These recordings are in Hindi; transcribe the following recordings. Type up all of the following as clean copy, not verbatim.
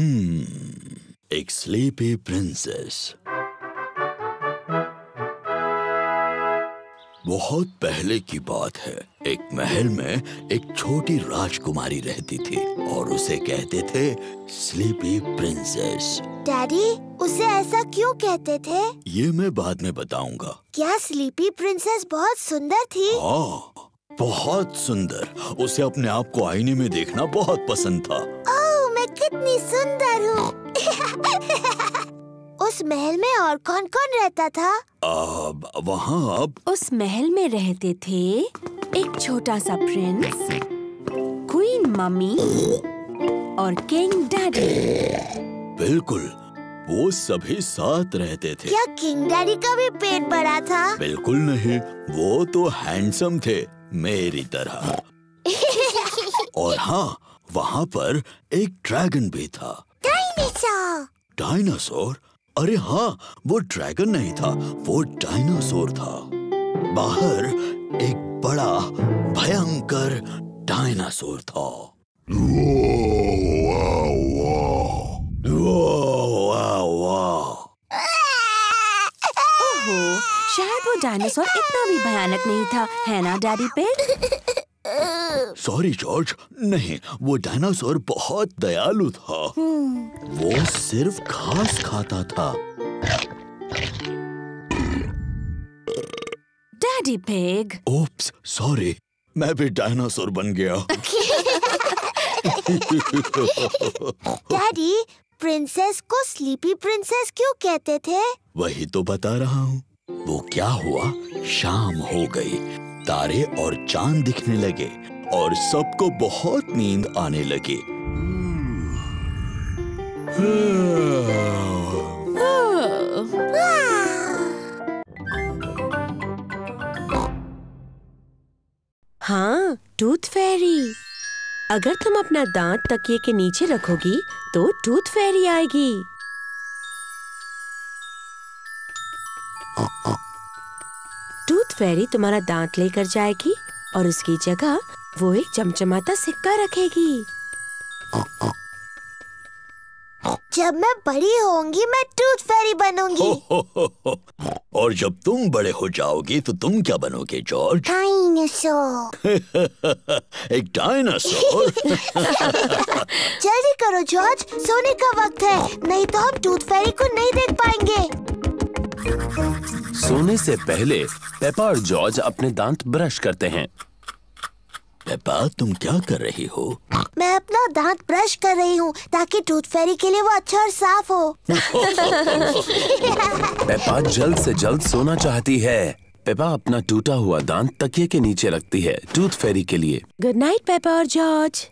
एक स्लीपी प्रिंसेस। बहुत पहले की बात है। एक महल में एक छोटी राजकुमारी रहती थी और उसे कहते थे स्लीपी प्रिंसेस। डैडी, उसे ऐसा क्यों कहते थे? ये मैं बाद में बताऊंगा। क्या स्लीपी प्रिंसेस बहुत सुंदर थी? हाँ, बहुत सुंदर। उसे अपने आप को आईने में देखना बहुत पसंद था। ओह, मैं कितनी सुंदर हूँ। उस महल में और कौन-कौन रहता था? वहाँ उस महल में रहते थे एक छोटा सा प्रिंस, क्वीन मम्मी और किंग डैडी। बिल्कुल, वो सभी साथ रहते थे। क्या किंग डैडी का भी पेट बड़ा था? बिल्कुल नहीं, वो तो हैंडसम थे मेरी तरह। और हाँ, वहाँ पर एक ड्रैगन भी था। डायनासोर। डायनासोर? अरे हाँ, वो ड्रैगन नहीं था, वो डायनासोर था। बाहर एक बड़ा भयंकर डायनासोर था। ओहो, शायद वो डायनासोर इतना भी भयानक नहीं था, है ना डैडी पिग? सॉरी जॉर्ज, नहीं, वो डायनासोर बहुत दयालु था। वो सिर्फ घास खाता था। Daddy pig. ओप्स, सॉरी, मैं भी डायनासोर बन गया। डैडी, प्रिंसेस को स्लीपी प्रिंसेस क्यों कहते थे? वही तो बता रहा हूँ। वो क्या हुआ, शाम हो गई, तारे और चांद दिखने लगे और सबको बहुत नींद आने लगी। हाँ, टूथ फेरी। अगर तुम अपना दांत तकिए के नीचे रखोगी तो टूथ फेरी आएगी। टूथ फेरी तुम्हारा दांत लेकर जाएगी और उसकी जगह वो एक चमचमाता सिक्का रखेगी। जब मैं बड़ी होंगी मैं टूथ फेरी बनूंगी। और जब तुम बड़े हो जाओगी तो तुम क्या बनोगे जॉर्ज? डायनासोर। एक डायनासोर? जल्दी करो जॉर्ज, सोने का वक्त है, नहीं तो हम टूथ फेरी को नहीं देख पाएंगे। सोने से पहले पेपा और जॉर्ज अपने दांत ब्रश करते हैं। पेपा, तुम क्या कर रही हो? मैं अपना दांत ब्रश कर रही हूँ ताकि टूथ फेरी के लिए वो अच्छा और साफ हो। पेपा जल्द से जल्द सोना चाहती है। पेपा अपना टूटा हुआ दांत तकिए के नीचे रखती है टूथ फेरी के लिए। गुड नाइट पेपा और George.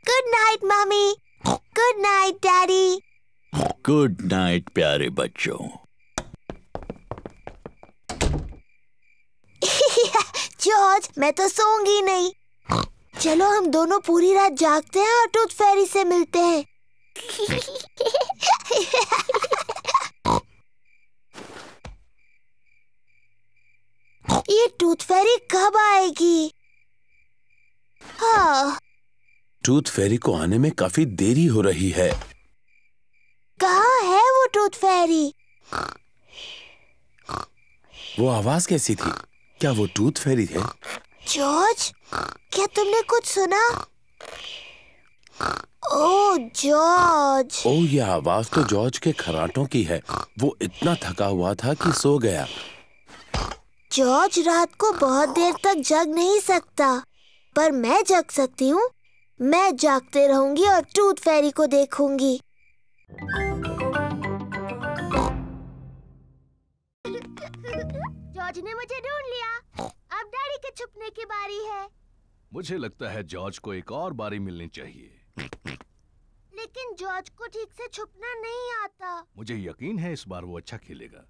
Good night mummy. Good night daddy. Good night प्यारे बच्चों। जॉर्ज, मैं तो सोऊंगी नहीं। चलो हम दोनों पूरी रात जागते हैं और टूथ फेरी से मिलते हैं। ये टूथ फेरी कब आएगी? हाँ। टूथ फेरी को आने में काफी देरी हो रही है। कहाँ है वो टूथ फेरी? वो आवाज कैसी थी? क्या वो टूथ फेरी है? जॉर्ज, क्या तुमने कुछ सुना? ओह जॉर्ज। ओह, ये आवाज तो जॉर्ज के खर्राटों की है। वो इतना थका हुआ था कि सो गया। जॉर्ज रात को बहुत देर तक जग नहीं सकता, पर मैं जग सकती हूँ। मैं जागते रहूंगी और टूथ फेरी को देखूंगी। जॉर्ज ने मुझे ढूंढ लिया। अब डैडी के छुपने की बारी है। मुझे लगता है जॉर्ज को एक और बारी मिलनी चाहिए। लेकिन जॉर्ज को ठीक से छुपना नहीं आता। मुझे यकीन है इस बार वो अच्छा खेलेगा।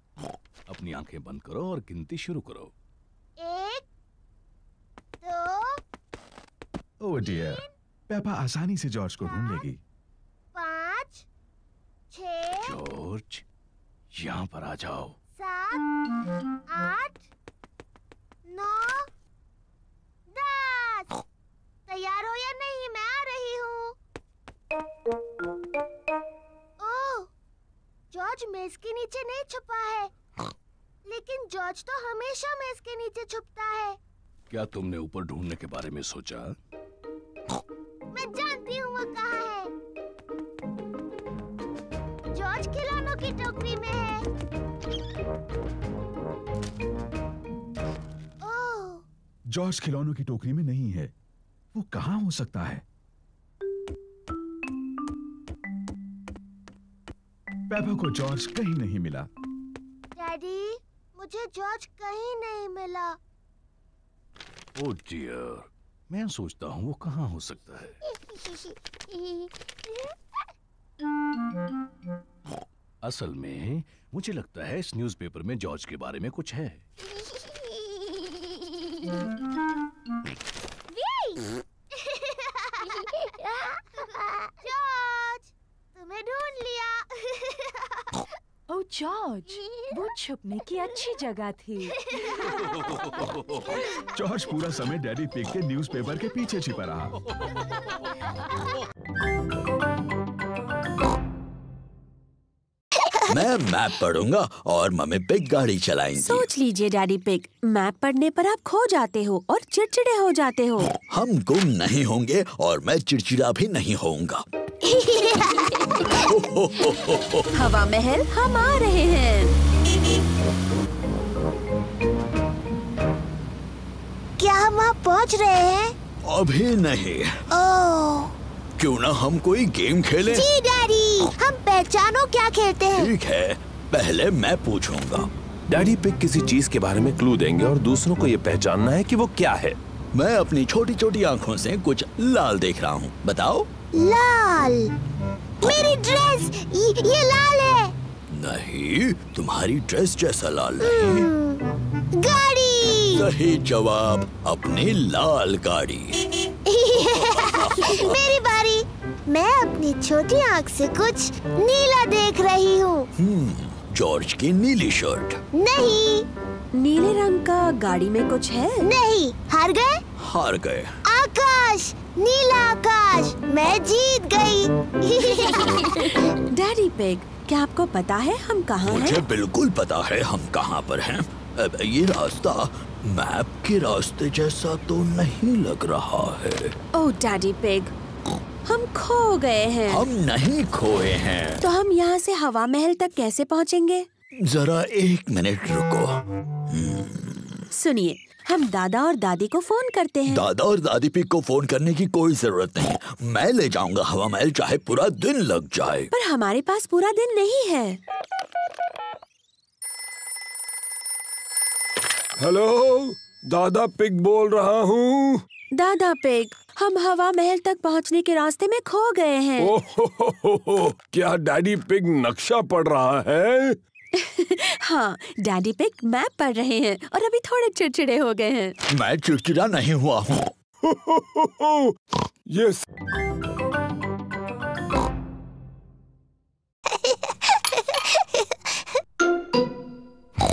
अपनी आंखें बंद करो और गिनती शुरू करो। 1, 2, ओह डियर, पेपा आसानी से जॉर्ज को ढूंढ लेगी। 5, 6, जॉर्ज, यहाँ पर आ जाओ। 7, 8, 9, 10। तैयार हो या नहीं? मैं नीचे नहीं छुपा है, लेकिन जॉर्ज तो हमेशा मेज के नीचे छुपता है। क्या तुमने ऊपर ढूंढने के बारे में सोचा? मैं जानती हूँ वो कहाँ है। जॉर्ज खिलौनों की टोकरी में है। ओह, जॉर्ज खिलौनों की टोकरी में नहीं है। वो कहाँ हो सकता है? पेपा को जॉर्ज कहीं नहीं मिला। डैडी, मुझे जॉर्ज कहीं नहीं मिला। ओह डियर, मैं सोचता हूँ वो कहाँ हो सकता है। असल में मुझे लगता है इस न्यूज़पेपर में जॉर्ज के बारे में कुछ है। जॉर्ज, तुम्हें ढूंढ लिया। ओह जॉर्ज, वो छुपने की अच्छी जगह थी। जॉर्ज पूरा समय डैडी पिग के न्यूज़पेपर के पीछे छिपा रहा। मैं मैप पढ़ूंगा और मम्मी पिग गाड़ी चलाएंगी। सोच लीजिए डैडी पिग, मैप पढ़ने पर आप खो जाते हो और चिड़चिड़े हो जाते हो। हम गुम नहीं होंगे और मैं चिड़चिड़ा भी नहीं होऊंगा। हवा महल हम आ रहे हैं। क्या हम वहाँ पहुँच रहे हैं? अभी नहीं। ओह, क्यों ना हम कोई गेम खेलें? जी डैडी, हम पहचानो क्या खेलते हैं। ठीक है, पहले मैं पूछूंगा। डैडी पिग किसी चीज के बारे में क्लू देंगे और दूसरों को ये पहचानना है कि वो क्या है। मैं अपनी छोटी छोटी आँखों से कुछ लाल देख रहा हूँ, बताओ। लाल, मेरी ड्रेस, ये लाल है। नहीं, तुम्हारी ड्रेस जैसा लाल नहीं। गाड़ी। सही जवाब, अपनी लाल गाड़ी। मेरी बारी। मैं अपनी छोटी आँख से कुछ नीला देख रही हूँ। जॉर्ज की नीली शर्ट। नहीं। नीले रंग का गाड़ी में कुछ है? नहीं। हार गए? हार गए। आकाश, नीला आकाश, मैं जीत गई। डैडी पिग, क्या आपको पता है हम कहाँ हैं? मुझे बिल्कुल पता है हम कहाँ पर हैं। ये रास्ता मैप के रास्ते जैसा तो नहीं लग रहा है। ओह डैडी पिग, हम खो गए हैं। हम नहीं खोए हैं। तो हम यहाँ से हवा महल तक कैसे पहुँचेंगे? जरा 1 मिनट रुको। सुनिए, हम दादा और दादी को फोन करते हैं। दादा और दादी पिग को फोन करने की कोई जरूरत नहीं। मैं ले जाऊंगा हवा महल, चाहे पूरा दिन लग जाए। पर हमारे पास पूरा दिन नहीं है। हेलो, दादा पिग बोल रहा हूँ। दादा पिग, हम हवा महल तक पहुँचने के रास्ते में खो गए हैं। ओह, क्या डैडी पिग नक्शा पढ़ रहा है? हाँ, डैडी पिग मैप पढ़ रहे हैं और अभी थोड़े चिड़चिड़े हो गए हैं। मैं चिड़चिड़ा नहीं हुआ हूँ। यस।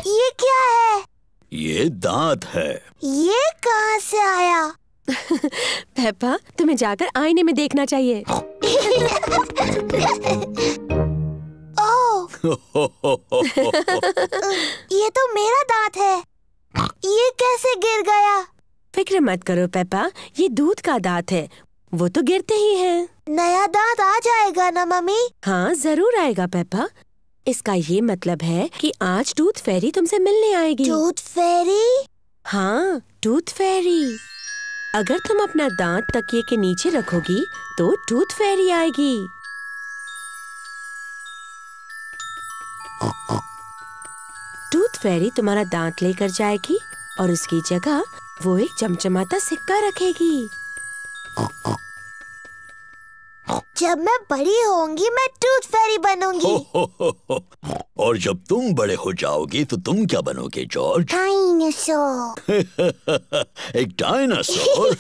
ये क्या है? ये दांत है। ये कहाँ से आया? पेपा, तुम्हें जाकर आईने में देखना चाहिए। ओह, ये तो मेरा दांत है। ये कैसे गिर गया? फिक्र मत करो पेपा, ये दूध का दांत है, वो तो गिरते ही हैं। नया दांत आ जाएगा ना मम्मी? हाँ जरूर आएगा पेपा। इसका ये मतलब है कि आज टूथ फेरी तुमसे मिलने आएगी। टूथ फेरी? हाँ, टूथ फेरी। अगर तुम अपना दांत तकिए के नीचे रखोगी तो टूथ फेरी आएगी। टूथ फेरी तुम्हारा दांत लेकर जाएगी और उसकी जगह वो एक चमचमाता सिक्का रखेगी। जब मैं बड़ी होंगी मैं टूथ फेरी बनूंगी। और जब तुम बड़े हो जाओगी तो तुम क्या बनोगे जॉर्ज? डायनासोर। एक डायनासोर?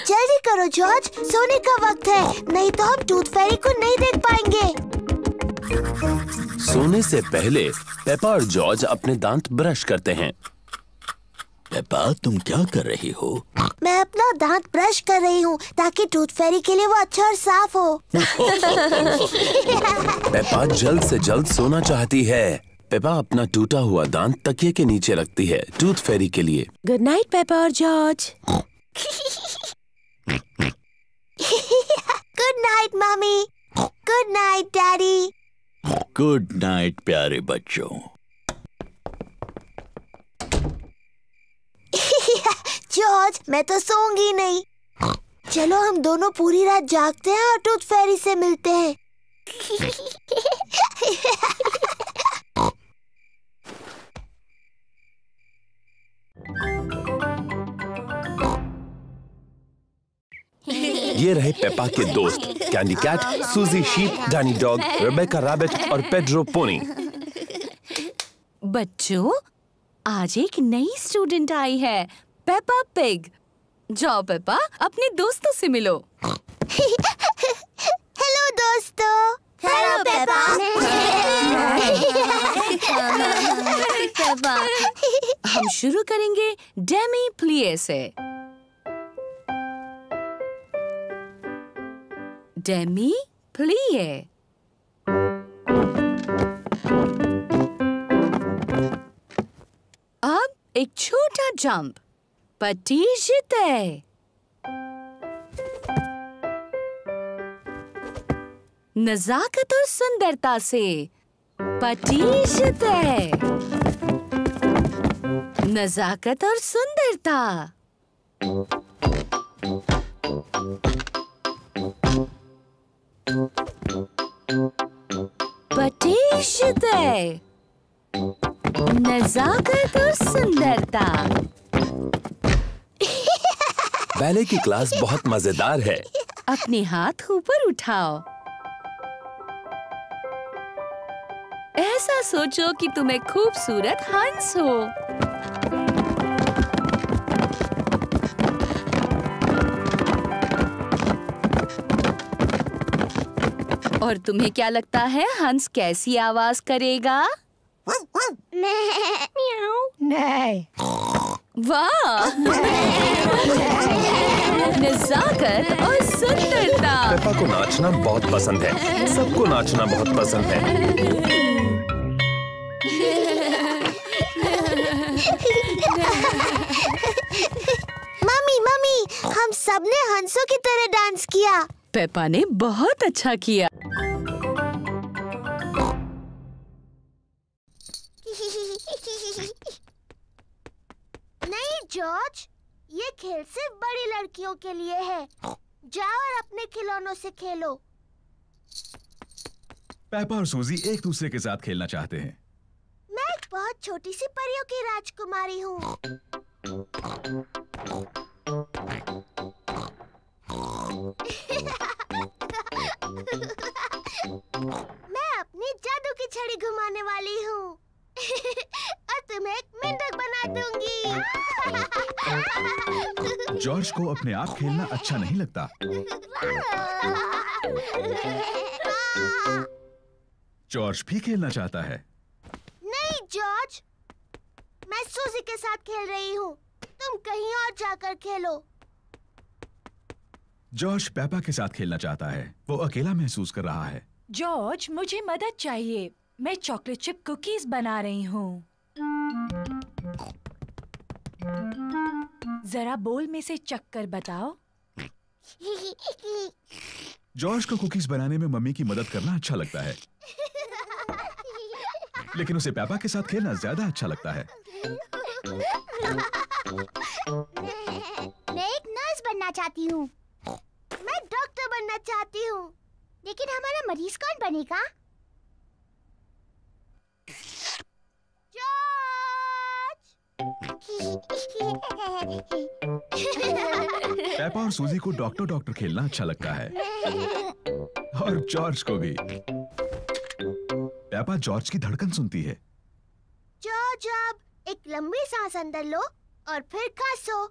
जल्दी करो जॉर्ज, सोने का वक्त है, नहीं तो हम टूथ फेरी को नहीं देख पाएंगे। सोने से पहले पेपा और जॉर्ज अपने दांत ब्रश करते हैं। पेपा, तुम क्या कर रही हो? मैं अपना दांत ब्रश कर रही हूँ ताकि टूथ फेरी के लिए वो अच्छा और साफ हो। पेपा जल्द से जल्द सोना चाहती है। पेपा अपना टूटा हुआ दांत तकिए के नीचे रखती है टूथ फेरी के लिए। गुड नाइट पेपा और George. Good night mummy. Good night daddy. Good night प्यारे बच्चों। जॉर्ज, मैं तो सोऊंगी नहीं। चलो हम दोनों पूरी रात जागते हैं और टूथ फेरी से मिलते हैं। ये रहे पेपा के दोस्त Candy Cat, Suzy Sheep, Danny Dog, Rebecca Rabbit और पेड्रो पोनी। बच्चों, आज एक नई स्टूडेंट आई है, पेपा पिग। जाओ पेपा, अपने दोस्तों से मिलो। हेलो दोस्तों। Hello Peppa. हम शुरू करेंगे डेमी प्लिए से। डेमी प्लिए। अब एक छोटा जंप, पटीजिते। नजाकत और सुंदरता से पटीजिते। नजाकत और सुंदरता। पटीजिते। नजाकत और सुंदरता। बैले की क्लास बहुत मजेदार है। अपने हाथ ऊपर उठाओ। ऐसा सोचो कि तुम एक खूबसूरत हंस हो। और तुम्हें क्या लगता है हंस कैसी आवाज करेगा? नहीं। वाह! नजाकत और सुंदरता। पेपा को नाचना बहुत पसंद है। सबको नाचना बहुत पसंद है। मम्मी मम्मी, हम सबने हंसों की तरह डांस किया। पेपा ने बहुत अच्छा किया। नहीं जॉर्ज, ये खेल सिर्फ बड़ी लड़कियों के लिए है। जाओ और अपने खिलौनों से खेलो। पेपा और सूजी एक दूसरे के साथ खेलना चाहते हैं। मैं एक बहुत छोटी सी परियों की राजकुमारी हूँ। मैं अपनी जादू की छड़ी घुमाने वाली हूँ और तुम्हें एक मेंढक बना दूंगी। जॉर्ज को अपने आप खेलना अच्छा नहीं लगता। जॉर्ज भी खेलना चाहता है। नहीं जॉर्ज, मैं सूजी के साथ खेल रही हूँ। तुम कहीं और जाकर खेलो। जॉर्ज पेपा के साथ खेलना चाहता है। वो अकेला महसूस कर रहा है। जॉर्ज, मुझे मदद चाहिए। मैं चॉकलेट चिप कुकीज बना रही हूँ। जरा बोल में से चक्कर बताओ। जॉर्ज को कुकीज बनाने में मम्मी की मदद करना अच्छा लगता है, लेकिन उसे पेपा के साथ खेलना ज्यादा अच्छा लगता है। मैं एक नर्स बनना चाहती हूँ। मैं डॉक्टर बनना चाहती हूँ। लेकिन हमारा मरीज कौन बनेगा? पेपा और सूजी को डॉक्टर डॉक्टर खेलना अच्छा लगता है, और जॉर्ज को भी। पेपा जॉर्ज की धड़कन सुनती है। जॉर्ज, अब एक लंबी सांस अंदर लो और फिर खांसो।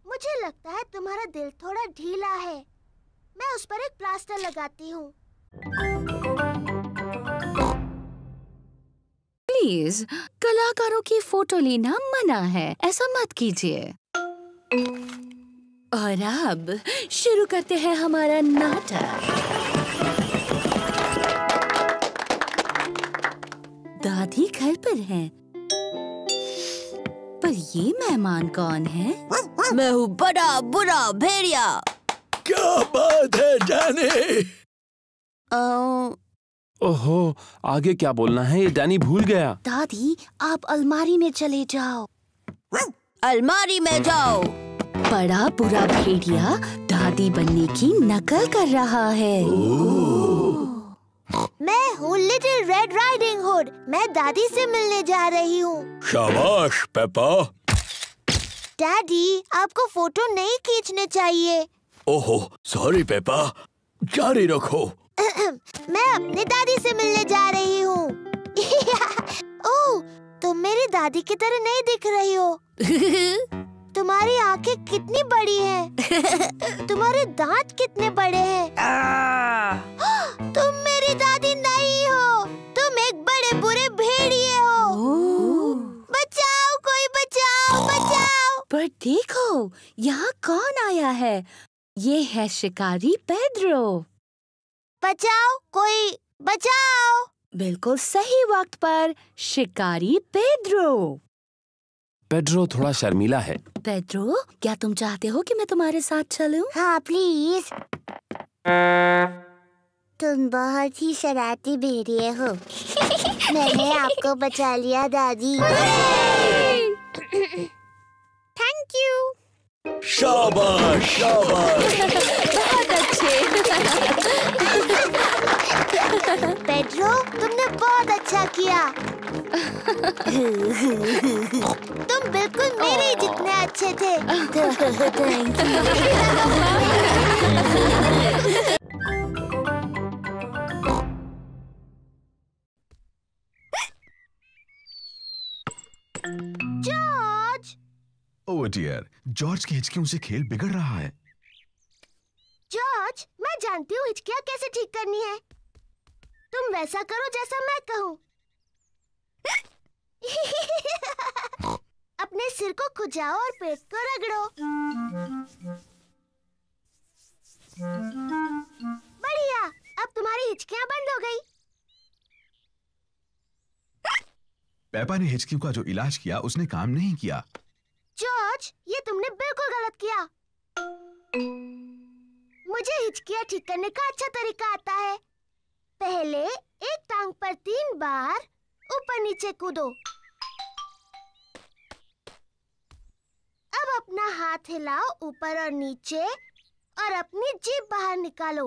मुझे लगता है तुम्हारा दिल थोड़ा ढीला है। मैं उस पर एक प्लास्टर लगाती हूँ। प्लीज, कलाकारों की फोटो लेना मना है, ऐसा मत कीजिए। और अब शुरू करते हैं हमारा नाटक। दादी घर पर हैं, पर ये मेहमान कौन है? मैं हूँ बड़ा बुरा भेड़िया। क्या बात है डैनी? ओहो, आगे क्या बोलना है ये डैनी भूल गया। दादी, आप अलमारी में चले जाओ। अलमारी में जाओ। बड़ा बुरा भेड़िया दादी बनने की नकल कर रहा है। मैं हूँ लिटिल रेड राइडिंग हुड। मैं दादी से मिलने जा रही हूँ। शाबाश पेपा। डैडी, आपको फोटो नहीं खींचने चाहिए। ओहो, सॉरी पेपा, जारी रखो। मैं अपनी दादी से मिलने जा रही हूँ। ओह, तुम मेरी दादी की तरह नहीं दिख रही हो। तुम्हारी आंखें कितनी बड़ी हैं। तुम्हारे दांत कितने बड़े हैं। तुम मेरी दादी नहीं हो, तुम एक बड़े बुरे भेड़िए हो। बचाओ, कोई बचाओ, बचाओ। पर देखो, यहाँ कौन आया है? ये है शिकारी पेड्रो। बचाओ, कोई बचाओ। बिल्कुल सही वक्त पर शिकारी पेड्रो। पेड्रो थोड़ा शर्मीला है। पेड्रो, क्या तुम चाहते हो कि मैं तुम्हारे साथ चलूं? हाँ प्लीज। तुम बहुत ही शरारती भेड़िए हो। मैंने आपको बचा लिया दादी। Thank you. शाबाश शाबाश। बहुत अच्छे। पेड्रो, तुमने बहुत अच्छा किया। तुम बिल्कुल मेरे ही जितने अच्छे थे। Thank you. George! Oh dear, George की हिचकियों से खेल बिगड़ रहा है। जॉर्ज, मैं जानती हूँ हिचकियाँ कैसे ठीक करनी है। तुम वैसा करो जैसा मैं कहूँ। अपने सिर को खुजाओ और पेट को रगड़ो। बढ़िया, अब तुम्हारी हिचकियाँ बंद हो गई। पेपा ने हिचकियों का जो इलाज किया उसने काम नहीं किया। जॉर्ज, ये तुमने बिल्कुल गलत किया। मुझे हिचकियाँ ठीक करने का अच्छा तरीका आता है। पहले एक टांग पर 3 बार ऊपर नीचे कूदो। अब अपना हाथ हिलाओ ऊपर और नीचे और अपनी जीभ बाहर निकालो।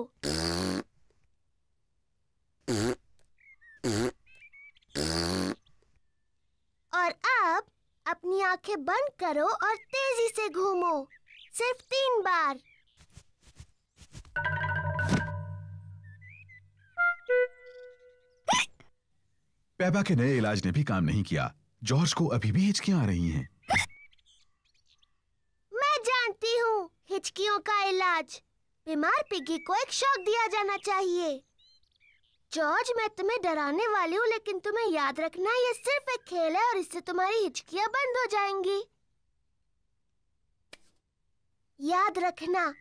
और अब अपनी आंखें बंद करो और तेजी से घूमो, सिर्फ 3 बार। पेपा के नए इलाज ने भी काम नहीं किया। जॉर्ज को अभी भी हिचकियां आ रही हैं। मैं जानती हूँ हिचकियों का इलाज। बीमार पिगी को एक शॉक दिया जाना चाहिए। जॉर्ज, मैं तुम्हें डराने वाली हूँ, लेकिन तुम्हें याद रखना ये सिर्फ एक खेल है और इससे तुम्हारी हिचकियाँ बंद हो जाएंगी। याद रखना,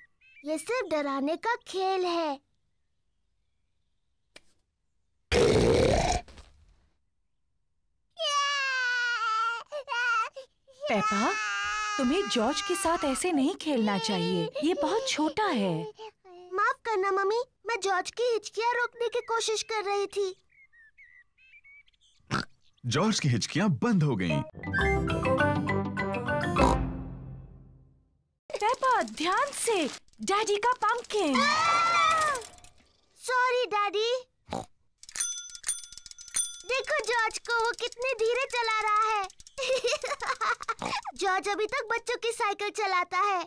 ये सिर्फ डराने का खेल है। पेपा, तुम्हें जॉर्ज के साथ ऐसे नहीं खेलना चाहिए। ये बहुत छोटा है। माफ करना मम्मी, मैं जॉर्ज की हिचकियाँ रोकने की कोशिश कर रही थी। जॉर्ज की हिचकियां बंद हो गईं। पेपा, ध्यान से, डैडी का पंपकिन। Sorry daddy. देखो जॉर्ज को, वो कितने धीरे चला रहा है। जॉर्ज अभी तक बच्चों की साइकिल चलाता है।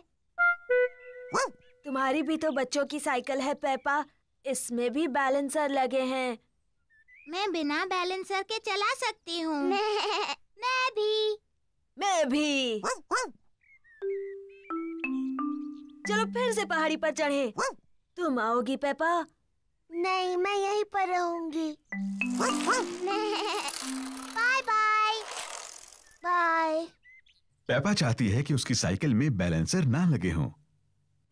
तुम्हारी भी तो बच्चों की साइकिल है पेपा, इसमें भी बैलेंसर लगे हैं। मैं बिना बैलेंसर के चला सकती हूँ। मैं भी। चलो फिर से पहाड़ी पर चढ़े। तुम आओगी पेपा? नहीं, मैं यहीं पर रहूंगी। बाय पेपा चाहती है कि उसकी साइकिल में बैलेंसर ना लगे हों।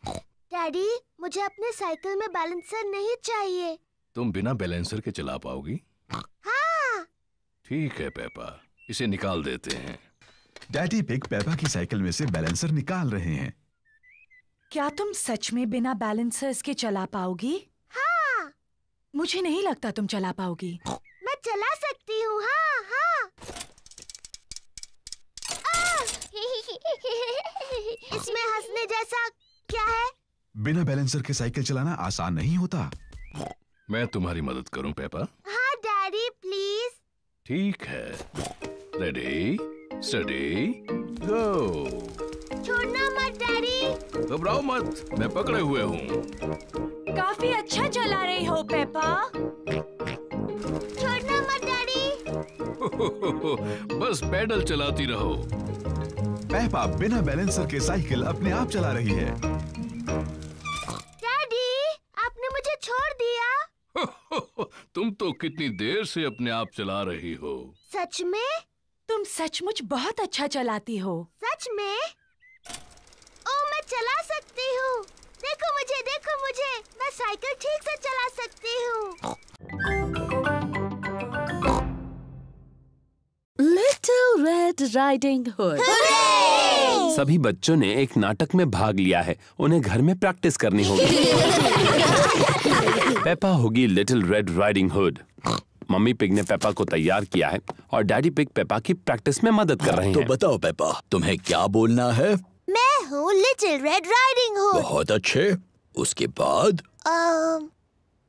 डैडी, मुझे अपने साइकिल में बैलेंसर नहीं चाहिए। तुम बिना बैलेंसर के चला पाओगी? हाँ। ठीक है पेपा, इसे निकाल देते हैं। डैडी पिग पेपा की साइकिल में से बैलेंसर निकाल रहे हैं। क्या तुम सच में बिना बैलेंसर्स के चला पाओगी? हाँ। मुझे नहीं लगता तुम चला पाओगी। मैं चला सकती हूँ। हाँ हाँ। इसमें हंसने जैसा क्या है? बिना बैलेंसर के साइकिल चलाना आसान नहीं होता। मैं तुम्हारी मदद करूं पेपा? हाँ डैडी, प्लीज। ठीक है। रेडी, स्टडी, गो। छोड़ना मत डैडी। घबराओ मत, मैं पकड़े हुए हूँ। काफी अच्छा चला रही हो पेपा। छोड़ना मत डैडी। बस पैडल चलाती रहो। पेपा बिना बैलेंसर के साइकिल अपने आप चला रही है। डैडी, आपने मुझे छोड़ दिया। तुम तो कितनी देर से अपने आप चला रही हो। सच में? तुम सचमुच बहुत अच्छा चलाती हो। सच में? ओ, मैं चला सकती हूँ। देखो मुझे, मैं साइकिल ठीक से चला सकती हूँ। Little red riding hood. सभी बच्चों ने एक नाटक में भाग लिया है, उन्हें घर में प्रैक्टिस करनी होगी। पेपा होगी little red riding hood. Mummy pig ने पेपा को तैयार किया है और डैडी पिग पेपा की प्रैक्टिस में मदद कर रहे हैं। तो बताओ पेपा, तुम्हें क्या बोलना है? मैं हूँ लिटिल रेड राइडिंग हुड। बहुत अच्छे। उसके बाद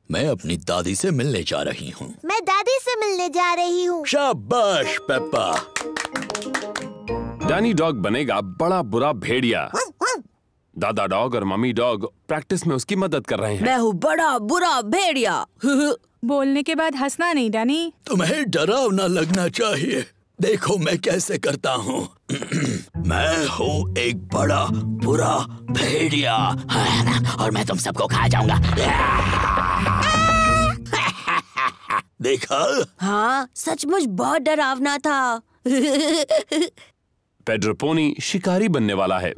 मैं अपनी दादी से मिलने जा रही हूँ। मैं दादी से मिलने जा रही हूँ। शाबाश पेपा। डैनी डॉग बनेगा बड़ा बुरा भेड़िया। दादा डॉग और मम्मी डॉग प्रैक्टिस में उसकी मदद कर रहे हैं। मैं हूँ बड़ा बुरा भेड़िया। बोलने के बाद हंसना नहीं डैनी। तुम्हें डरावना लगना चाहिए। देखो मैं कैसे करता हूँ। मैं हूँ एक बड़ा बुरा भेड़िया और मैं तुम सबको खा जाऊंगा। देखा? हाँ, सचमुच बहुत डरावना था। पेड्रो पोनी शिकारी बनने वाला है।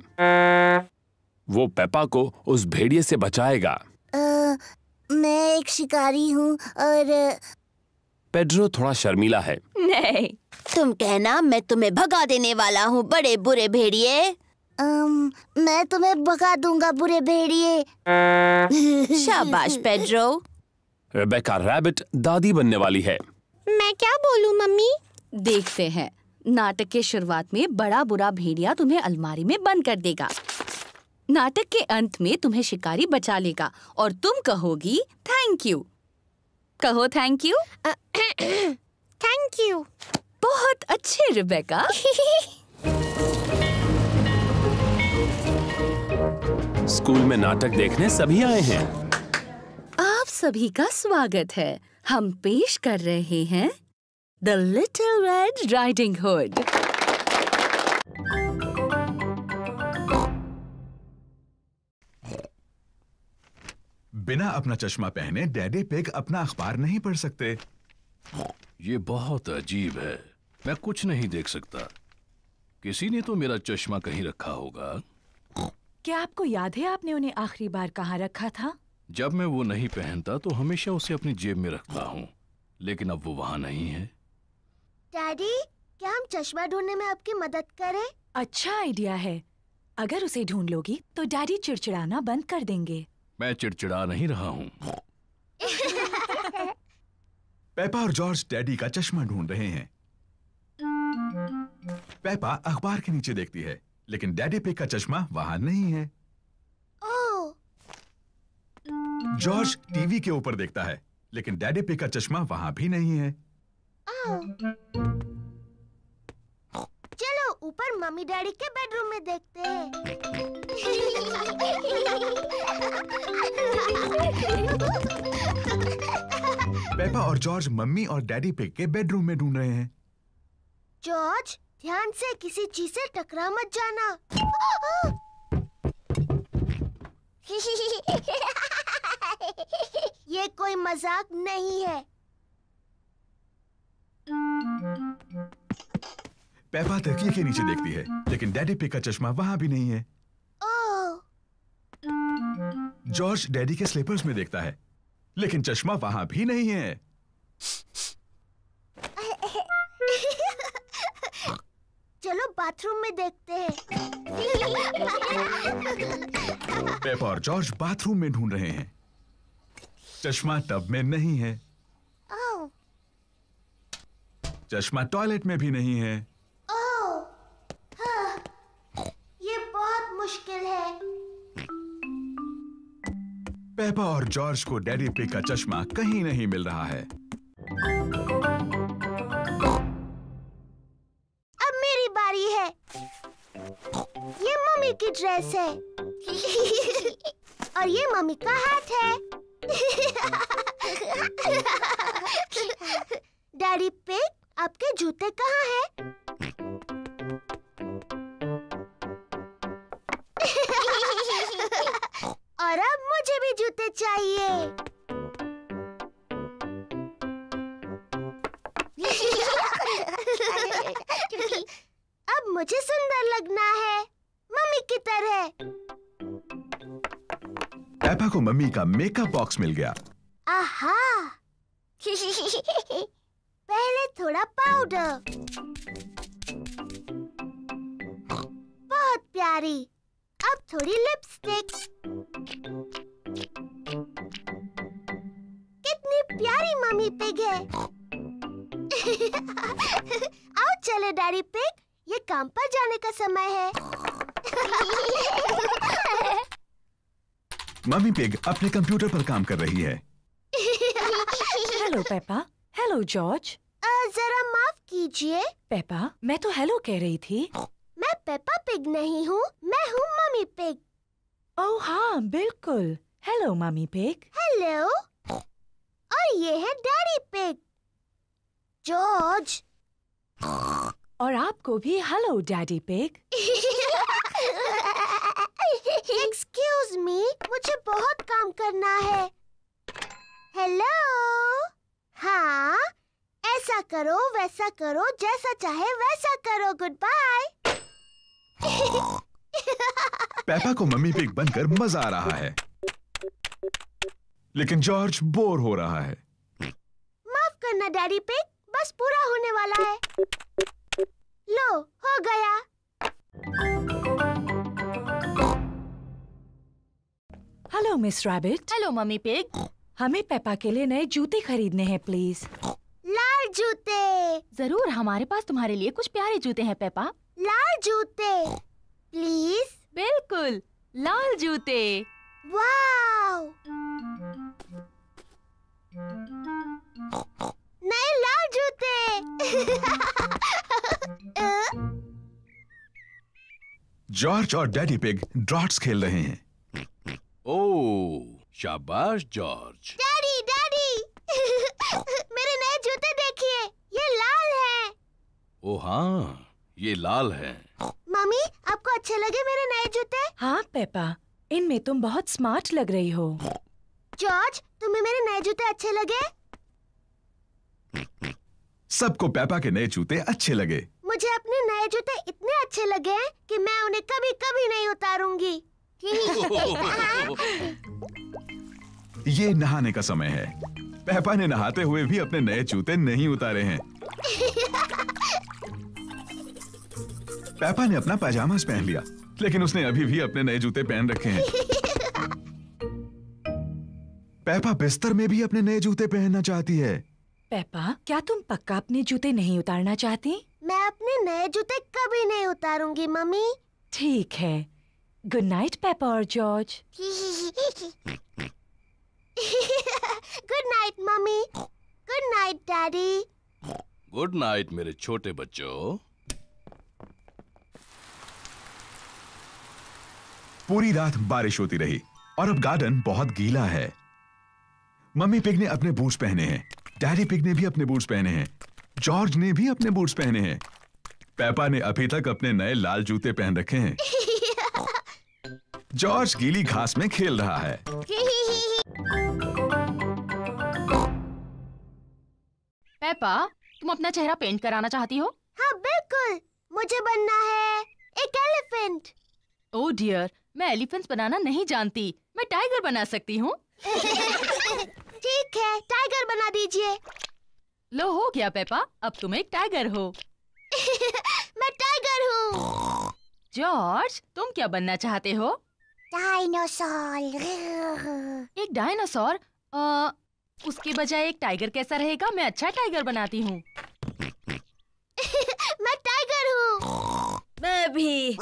वो पेपा को उस भेड़िए से बचाएगा। मैं एक शिकारी हूँ और पेड्रो थोड़ा शर्मीला है। नहीं, तुम कहना मैं तुम्हें भगा देने वाला हूँ बड़े बुरे भेड़िए। मैं तुम्हें भगा दूंगा बुरे भेड़िए। शाबाश पेड्रो। रेबेका रैबिट दादी बनने वाली है। मैं क्या बोलूं मम्मी? देखते हैं। नाटक के शुरुआत में बड़ा बुरा भेड़िया तुम्हें अलमारी में बंद कर देगा। नाटक के अंत में तुम्हें शिकारी बचा लेगा और तुम कहोगी थैंक यू। कहो थैंक यू। Thank you. बहुत अच्छे रेबेका। स्कूल में नाटक देखने सभी आए हैं। आप सभी का स्वागत है। हम पेश कर रहे हैं the little red riding hood. बिना अपना चश्मा पहने डैडी पिग अपना अखबार नहीं पढ़ सकते। ये बहुत अजीब है, मैं कुछ नहीं देख सकता। किसी ने तो मेरा चश्मा कहीं रखा होगा। क्या आपको याद है आपने उन्हें आखिरी बार कहाँ रखा था? जब मैं वो नहीं पहनता तो हमेशा उसे अपनी जेब में रखता हूँ, लेकिन अब वो वहाँ नहीं है। डैडी, क्या हम चश्मा ढूंढने में आपकी मदद करें? अच्छा आइडिया है। अगर उसे ढूंढ लोगी तो डैडी चिड़चिड़ाना बंद कर देंगे। मैं चिड़चिड़ा नहीं रहा हूँ। पेपा और जॉर्ज डैडी का चश्मा ढूंढ रहे हैं। पेपा अखबार के नीचे देखती है, लेकिन डैडी पिग का चश्मा वहां नहीं है। ओह। जॉर्ज टीवी के ऊपर देखता है, लेकिन डैडी पिग का चश्मा वहां भी नहीं है। चलो ऊपर मम्मी डैडी के बेडरूम में देखते हैं। पेपा और जॉर्ज मम्मी और डैडी पिग के बेडरूम में ढूंढ रहे हैं। जॉर्ज, ध्यान से किसी चीज से टकरा मत जाना। ये कोई मजाक नहीं है। पेपा तकिए के नीचे देखती है, लेकिन डैडी पिग का चश्मा वहां भी नहीं है। जॉर्ज डैडी के स्लीपर्स में देखता है, लेकिन चश्मा वहां भी नहीं है। चलो बाथरूम में देखते हैं। पेपा और जॉर्ज बाथरूम में ढूंढ रहे हैं। चश्मा टब में नहीं है। चश्मा टॉयलेट में भी नहीं है। ये बहुत मुश्किल है। पेपा और जॉर्ज को डैडी पिग का चश्मा कहीं नहीं मिल रहा है। अब मेरी बारी है। ये मम्मी की ड्रेस है और ये मम्मी का हाथ है। डैडी पिग, आपके जूते कहाँ हैं? और अब मुझे भी जूते चाहिए। अब मुझे सुंदर लगना है, मम्मी की तरह। पेपा को मम्मी का मेकअप बॉक्स मिल गया। आहा! पहले थोड़ा पाउडर। बहुत प्यारी। अब थोड़ी लिपस्टिक। कितनी प्यारी मम्मी पिग है। आओ चले डैडी पिग, ये काम पर जाने का समय है। मम्मी पिग अपने कंप्यूटर पर काम कर रही है। Hello Peppa. Hello George. जरा माफ कीजिए। पेपा, मैं तो हेलो कह रही थी। मैं पेपा पिग नहीं हूँ, मैं हूँ मम्मी पिग। ओह हाँ, बिल्कुल। Hello mummy pig. हेलो। और ये है डैडी पिग। जॉर्ज। और आपको भी hello daddy pig. Excuse me, मुझे बहुत काम करना है। हेलो। हाँ, ऐसा करो, वैसा करो, जैसा चाहे वैसा करो। Good bye. पेपा को मम्मी पिग बनकर मजा आ रहा है, लेकिन जॉर्ज बोर हो रहा है। माफ करना डैडी पिग, बस पूरा होने वाला है। लो, हो गया। Hello miss rabbit. Hello mummy pig. हमें पेपा के लिए नए जूते खरीदने हैं प्लीज। लाल जूते। जरूर, हमारे पास तुम्हारे लिए कुछ प्यारे जूते हैं पेपा। लाल जूते प्लीज। बिल्कुल, लाल जूते। वाव! नए लाल जूते। जॉर्ज और डैडी पिग ड्रॉट्स खेल रहे हैं। ओह, शाबाश जॉर्ज। डैडी, डैडी, मेरे नए जूते देखिए, ये लाल हैं। ओ हाँ, ये लाल हैं। मम्मी, आपको अच्छे लगे मेरे नए जूते? हाँ पेपा, इनमें तुम बहुत स्मार्ट लग रही हो। जॉर्ज, तुम्हें मेरे नए जूते अच्छे लगे? सबको पेपा के नए जूते अच्छे लगे। मुझे अपने नए जूते इतने अच्छे लगे हैं कि मैं उन्हें कभी कभी नहीं उतारूंगी। ये नहाने का समय है। पेपा ने नहाते हुए भी अपने नए जूते नहीं उतारे हैं। पेपा ने अपना पैजामास पहन लिया, लेकिन उसने अभी भी अपने नए जूते पहन रखे हैं। पेपा बिस्तर में भी अपने नए जूते पहनना चाहती है। पेपा, क्या तुम पक्का अपने जूते नहीं उतारना चाहती? मैं अपने नए जूते कभी नहीं उतारूंगी मम्मी। ठीक है। गुड नाइट पेपा और George. Good night mummy. Good night daddy. Good night मेरे छोटे बच्चों। पूरी रात बारिश होती रही और अब गार्डन बहुत गीला है। मम्मी पिग ने अपने बूट्स पहने हैं, डैडी पिग ने भी अपने बूट्स पहने हैं, जॉर्ज ने भी अपने बूट्स पहने हैं। पेपा ने अभी तक अपने नए लाल जूते पहन रखे हैं। जॉर्ज गीली घास में खेल रहा है। पेपा, तुम अपना चेहरा पेंट कराना चाहती हो? हाँ बिल्कुल, ओह डियर, मैं एलिफेंट्स बनाना नहीं जानती। मैं टाइगर बना सकती हूँ। ठीक है, टाइगर बना दीजिए। लो हो गया पेपा, अब तुम एक टाइगर हो। मैं टाइगर हूँ। जॉर्ज, तुम क्या बनना चाहते हो? डायनासोर। एक डायनासोर? उसके बजाय एक टाइगर कैसा रहेगा? मैं अच्छा टाइगर बनाती हूँ। मैं टाइगर हूँ। मैं भी।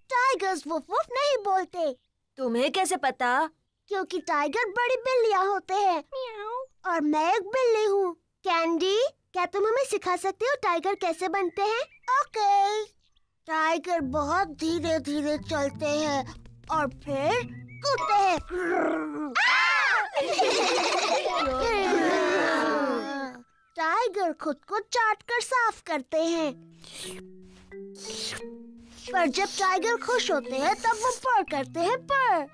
टाइगर्स वुफ वुफ नहीं बोलते। तुम्हें कैसे पता? क्योंकि टाइगर बड़ी बिल्लियाँ होते हैं और मैं एक बिल्ली हूँ। कैंडी, क्या तुम हमें सिखा सकते हो टाइगर कैसे बनते हैं? ओके। टाइगर बहुत धीरे धीरे चलते हैं और फिर कूदते हैं। टाइगर खुद को चाटकर साफ करते हैं। पर जब टाइगर खुश होते हैं तब वो पर करते हैं पर।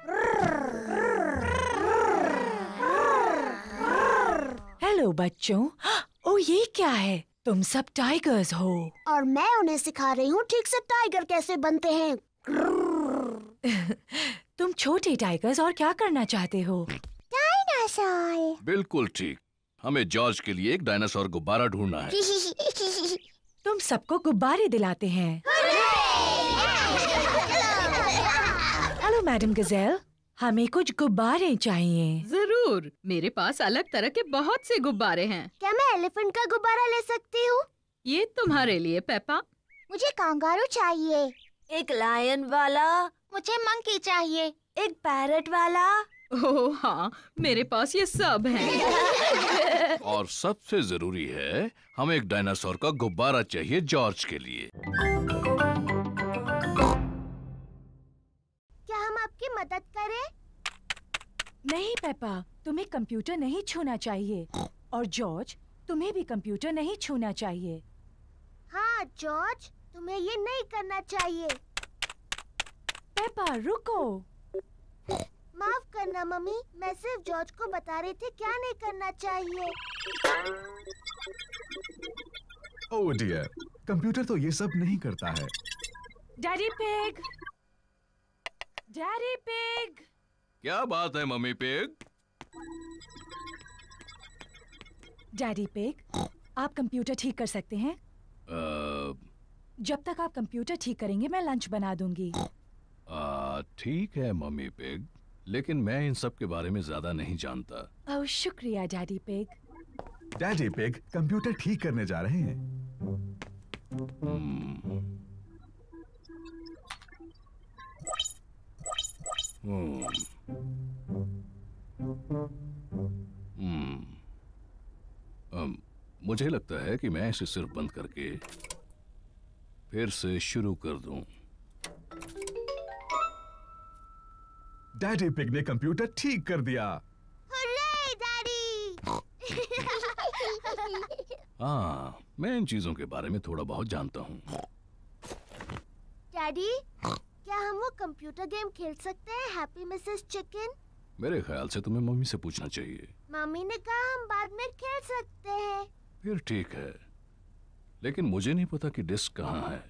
हेलो बच्चों। ओ ये क्या है? तुम सब टाइगर्स हो। और मैं उन्हें सिखा रही हूँ ठीक से टाइगर कैसे बनते हैं। तुम छोटे टाइगर्स और क्या करना चाहते हो? डायनासोर। बिल्कुल ठीक। हमें जॉर्ज के लिए एक डायनासोर गुब्बारा ढूंढना है। तुम सबको गुब्बारे दिलाते हैं। हेलो मैडम गजेल, हमें कुछ गुब्बारे चाहिए। जरूर, मेरे पास अलग तरह के बहुत से गुब्बारे हैं। क्या मैं एलिफेंट का गुब्बारा ले सकती हूँ? ये तुम्हारे लिए पेपा। मुझे कांगारू चाहिए। एक लायन वाला। मुझे मंकी चाहिए। एक पैरट वाला। ओह हाँ, मेरे पास ये सब हैं। और सबसे जरूरी है, हमें एक डायनासोर का गुब्बारा चाहिए जॉर्ज के लिए। क्या हम आपकी मदद करें? नहीं पेपा, तुम्हें कंप्यूटर नहीं छूना चाहिए। और जॉर्ज, तुम्हें भी कंप्यूटर नहीं छूना चाहिए। हाँ जॉर्ज, तुम्हें ये नहीं करना चाहिए। पेपा रुको। माफ करना मम्मी, मैं सिर्फ जॉर्ज को बता रही थी क्या नहीं करना चाहिए। ओह डियर, कंप्यूटर तो ये सब नहीं करता है। Daddy pig, daddy pig. क्या बात है मम्मी पिग? डैडी पिग, आप कंप्यूटर ठीक कर सकते हैं? जब तक आप कंप्यूटर ठीक करेंगे मैं लंच बना दूंगी। ठीक है मम्मी पिग, लेकिन मैं इन सब के बारे में ज्यादा नहीं जानता। ओह शुक्रिया daddy pig. Daddy pig computer ठीक करने जा रहे हैं। मुझे लगता है कि मैं इसे सिर्फ बंद करके फिर से शुरू कर दूं। डैडी पिग ने कंप्यूटर ठीक कर दिया। Hurray daddy. हाँ, मैं इन चीजों के बारे में थोड़ा बहुत जानता हूँ। डैडी, क्या हम वो कंप्यूटर गेम खेल सकते हैं, हैप्पी मिसेस चिकन? मेरे ख्याल से तुम्हें मम्मी से पूछना चाहिए। मम्मी ने कहा हम बाद में खेल सकते हैं। फिर ठीक है, लेकिन मुझे नहीं पता कि डिस्क कहाँ है।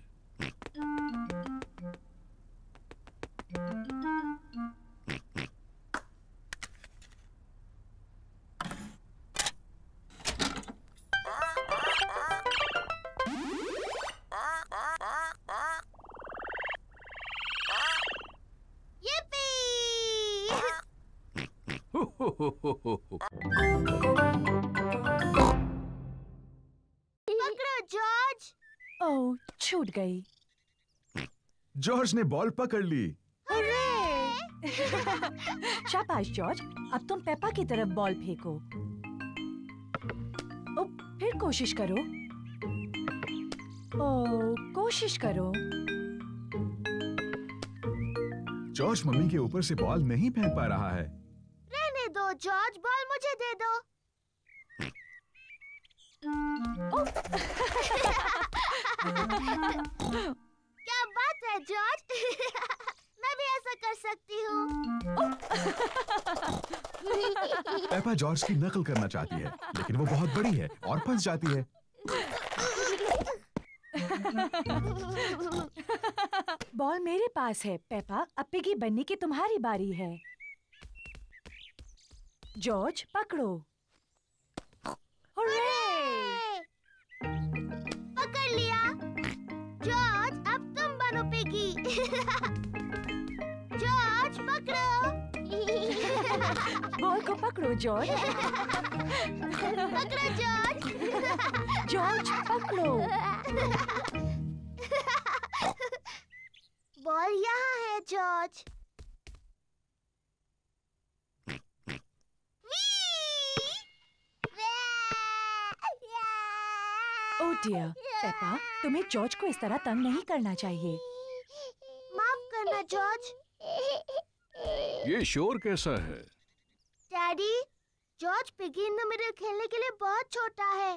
पकड़ो जॉर्ज। ओह छूट गई। जॉर्ज ने बॉल पकड़ ली। शाबाश जॉर्ज, अब तुम पेपा की तरफ बॉल फेंको। ओ, फिर कोशिश करो। ओ, कोशिश करो। जॉर्ज मम्मी के ऊपर से बॉल नहीं फेंक पा रहा है। रहने दो जॉर्ज, बॉल मुझे दे दो। क्या बात है जॉर्ज। मैं भी ऐसा कर सकती हूँ। पेपा जॉर्ज की नकल करना चाहती है, लेकिन वो बहुत बड़ी है और फंस जाती है। बॉल मेरे पास है पेपा। अब पिगी बनने की तुम्हारी बारी है। जॉर्ज पकड़ो। पकड़ लिया। जॉर्ज अब तुम बनो पिगी। जॉर्ज पकड़ो। बॉल को पकड़ो जॉर्ज। पकड़ो जॉर्ज। जॉर्ज पकड़ो। बॉल यहाँ है जॉर्ज। ओह डियर, पेपा तुम्हें जॉर्ज को इस तरह तंग नहीं करना चाहिए। माफ करना जॉर्ज। ये शोर कैसा है? Daddy, George piggy in the middle खेलने के लिए बहुत छोटा है।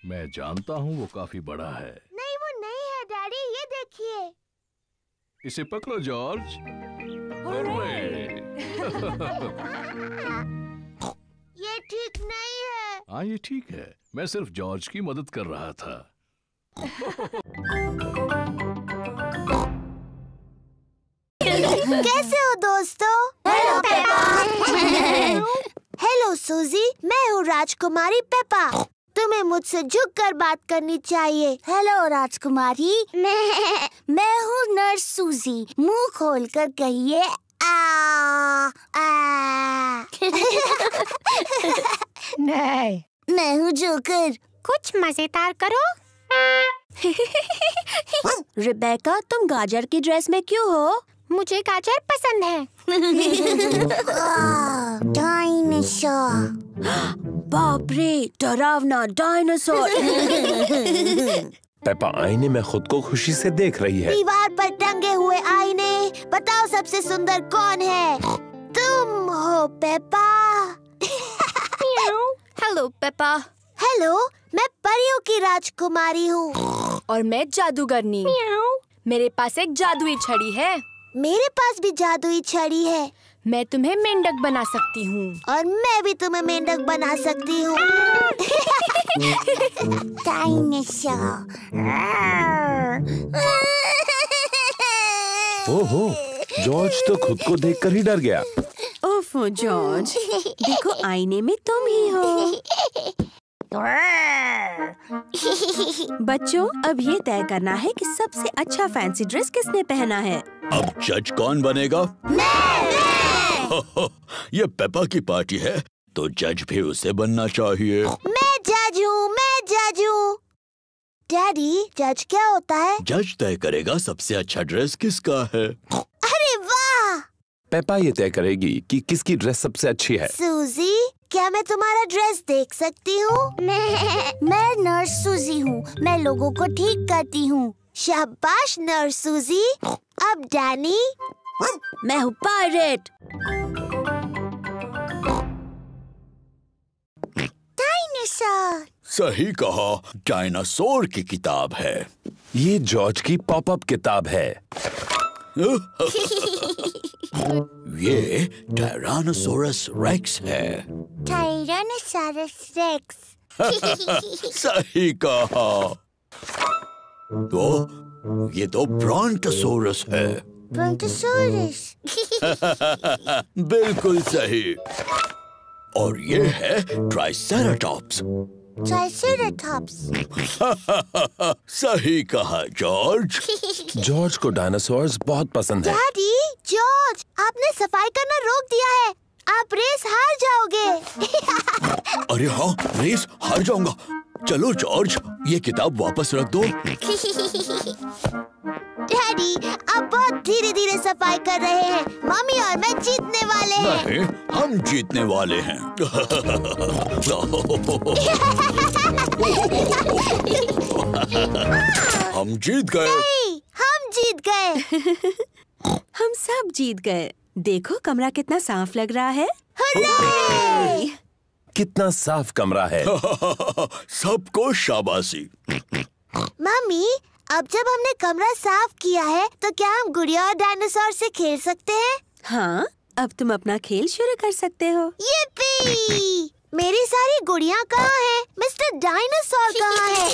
मैं जानता हूँ वो काफी बड़ा है। नहीं वो नहीं है डैडी, ये देखिए। इसे पकड़ो जॉर्ज। ये ठीक नहीं है। हाँ ये ठीक है, मैं सिर्फ जॉर्ज की मदद कर रहा था। कैसे हो दोस्तों? Hello Peppa. हेलो सूजी, मैं हूँ राजकुमारी पेपा। तुम्हें मुझसे झुककर बात करनी चाहिए। हेलो राजकुमारी, मैं हूँ नर्स सूजी। मुंह खोलकर कहिए आ। नहीं, मैं हूँ जोकर। कुछ मजेदार करो। रिबेका, तुम गाजर की ड्रेस में क्यों हो? मुझे गाजर पसंद है। डायनासोर। बाप रे, डरावना डायनासोर। पेपा आईने में खुद को खुशी से देख रही है। दीवार पर टंगे हुए आईने, बताओ सबसे सुंदर कौन है? तुम हो पेपा। Hello Peppa. हेलो, मैं परियों की राजकुमारी हूँ। और मैं जादूगरनी। मेरे पास एक जादुई छड़ी है। मेरे पास भी जादुई छड़ी है। मैं तुम्हें मेंढक बना सकती हूँ। और मैं भी तुम्हें मेंढक बना सकती हूँ। डायनासोर। ओहो, जॉर्ज तो खुद को देखकर ही डर गया। ओफो जॉर्ज, देखो आईने में तुम ही हो। बच्चों, अब ये तय करना है कि सबसे अच्छा फैंसी ड्रेस किसने पहना है। अब जज कौन बनेगा? ये पेपा की पार्टी है, तो जज भी उसे बनना चाहिए। मैं जज हूँ। डैडी, जज क्या होता है? जज तय करेगा सबसे अच्छा ड्रेस किसका है। अरे वाह! पेपा ये तय करेगी कि किसकी ड्रेस सबसे अच्छी है। सूजी, क्या मैं तुम्हारा ड्रेस देख सकती हूँ? मैं नर्स सूजी हूँ। मैं लोगों को ठीक करती हूँ। शाबाश नर्स सूजी। अब डैनी। मैं हूँ पायरेट। डायनासोर। सही कहा, डायनासोर की किताब है। ये जॉर्ज की पॉपअप किताब है। ये टायरानोसोरस रेक्स है। Tyrannosaurus rex. सही कहा। तो ये तो ब्रॉन्टोसोरस है। ब्रॉन्टोसोरस। बिल्कुल सही। और ये है ट्राइसेराटॉप्स। ट्राइसेराटॉप्स। सही कहा जॉर्ज। जॉर्ज को डायनासोर्स बहुत पसंद है। डैडी, जॉर्ज, आपने सफाई करना रोक दिया है। आप रेस हार जाओगे। अरे हाँ, रेस हार जाऊंगा। चलो जॉर्ज, ये किताब वापस रख दो। डैडी, आप बहुत धीरे धीरे सफाई कर रहे हैं। मम्मी और मैं जीतने वाले हैं। नहीं, हम जीतने वाले हैं। हम जीत गए। नहीं, हम जीत गए। हम सब जीत गए। देखो कमरा कितना साफ लग रहा है। हुर्रे! कितना साफ कमरा है। सबको शाबाशी। मम्मी, अब जब हमने कमरा साफ किया है, तो क्या हम गुड़िया और डायनासोर से खेल सकते हैं? हाँ, अब तुम अपना खेल शुरू कर सकते हो। yippee! मेरी सारी गुड़िया कहाँ हैं? मिस्टर डायनासोर कहाँ है?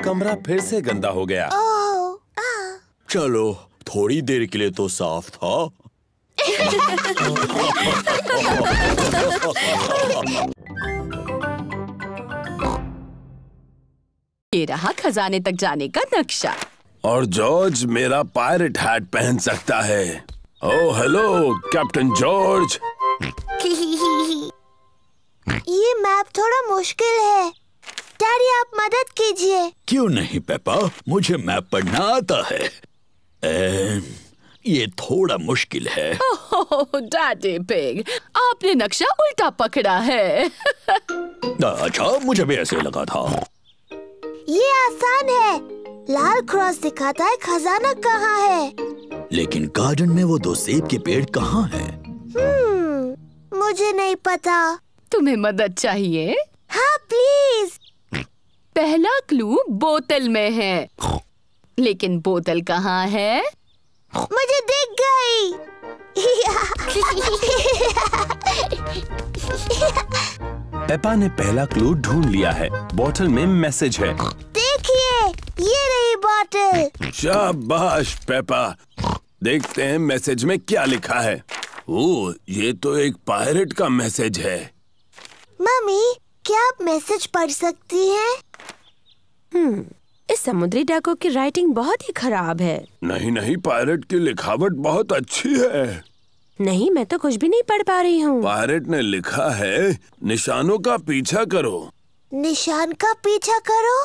कमरा फिर से गंदा हो गया। चलो, थोड़ी देर के लिए तो साफ था। ये रहा खजाने तक जाने का नक्शा। और जॉर्ज मेरा पायरेट हैट पहन सकता है। Oh hello captain George. ये मैप थोड़ा मुश्किल है। डैडी आप मदद कीजिए। क्यों नहीं पेपा, मुझे मैप पढ़ना आता है। ये थोड़ा मुश्किल है। ओह डैडी पिग, आपने नक्शा उल्टा पकड़ा है। अच्छा, मुझे भी ऐसे लगा था। ये आसान है। लाल क्रॉस दिखाता है खजाना कहाँ है। लेकिन गार्डन में वो 2 सेब के पेड़ कहाँ हैं? मुझे नहीं पता। तुम्हें मदद चाहिए? हाँ प्लीज। पहला क्लू बोतल में है, लेकिन बोतल कहाँ है? मुझे दिख गई। पेपा ने पहला क्लू ढूंढ लिया है। बोतल में मैसेज है। देखिए, ये रही बोतल। शाबाश पेपा। देखते हैं मैसेज में क्या लिखा है। ओह, ये तो एक पायरेट का मैसेज है। मम्मी, क्या आप मैसेज पढ़ सकती हैं? इस समुद्री डाकू की राइटिंग बहुत ही खराब है। नहीं नहीं, पायरेट की लिखावट बहुत अच्छी है। नहीं, मैं तो कुछ भी नहीं पढ़ पा रही हूँ। पायरेट ने लिखा है, निशानों का पीछा करो। निशान का पीछा करो?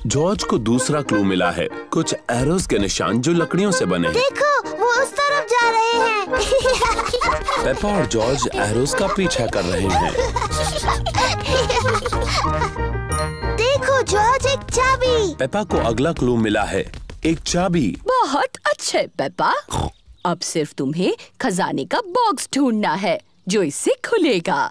जॉर्ज को दूसरा क्लू मिला है। कुछ एरोस के निशान जो लकड़ियों से बने हैं। देखो, वो उस तरफ जा रहे हैं। पेपा और जॉर्ज एरोस का पीछा कर रहे हैं। देखो जॉर्ज, एक चाबी। पेपा को अगला क्लू मिला है, एक चाबी। बहुत अच्छे पेपा। अब सिर्फ तुम्हें खजाने का बॉक्स ढूंढना है जो इससे खुलेगा।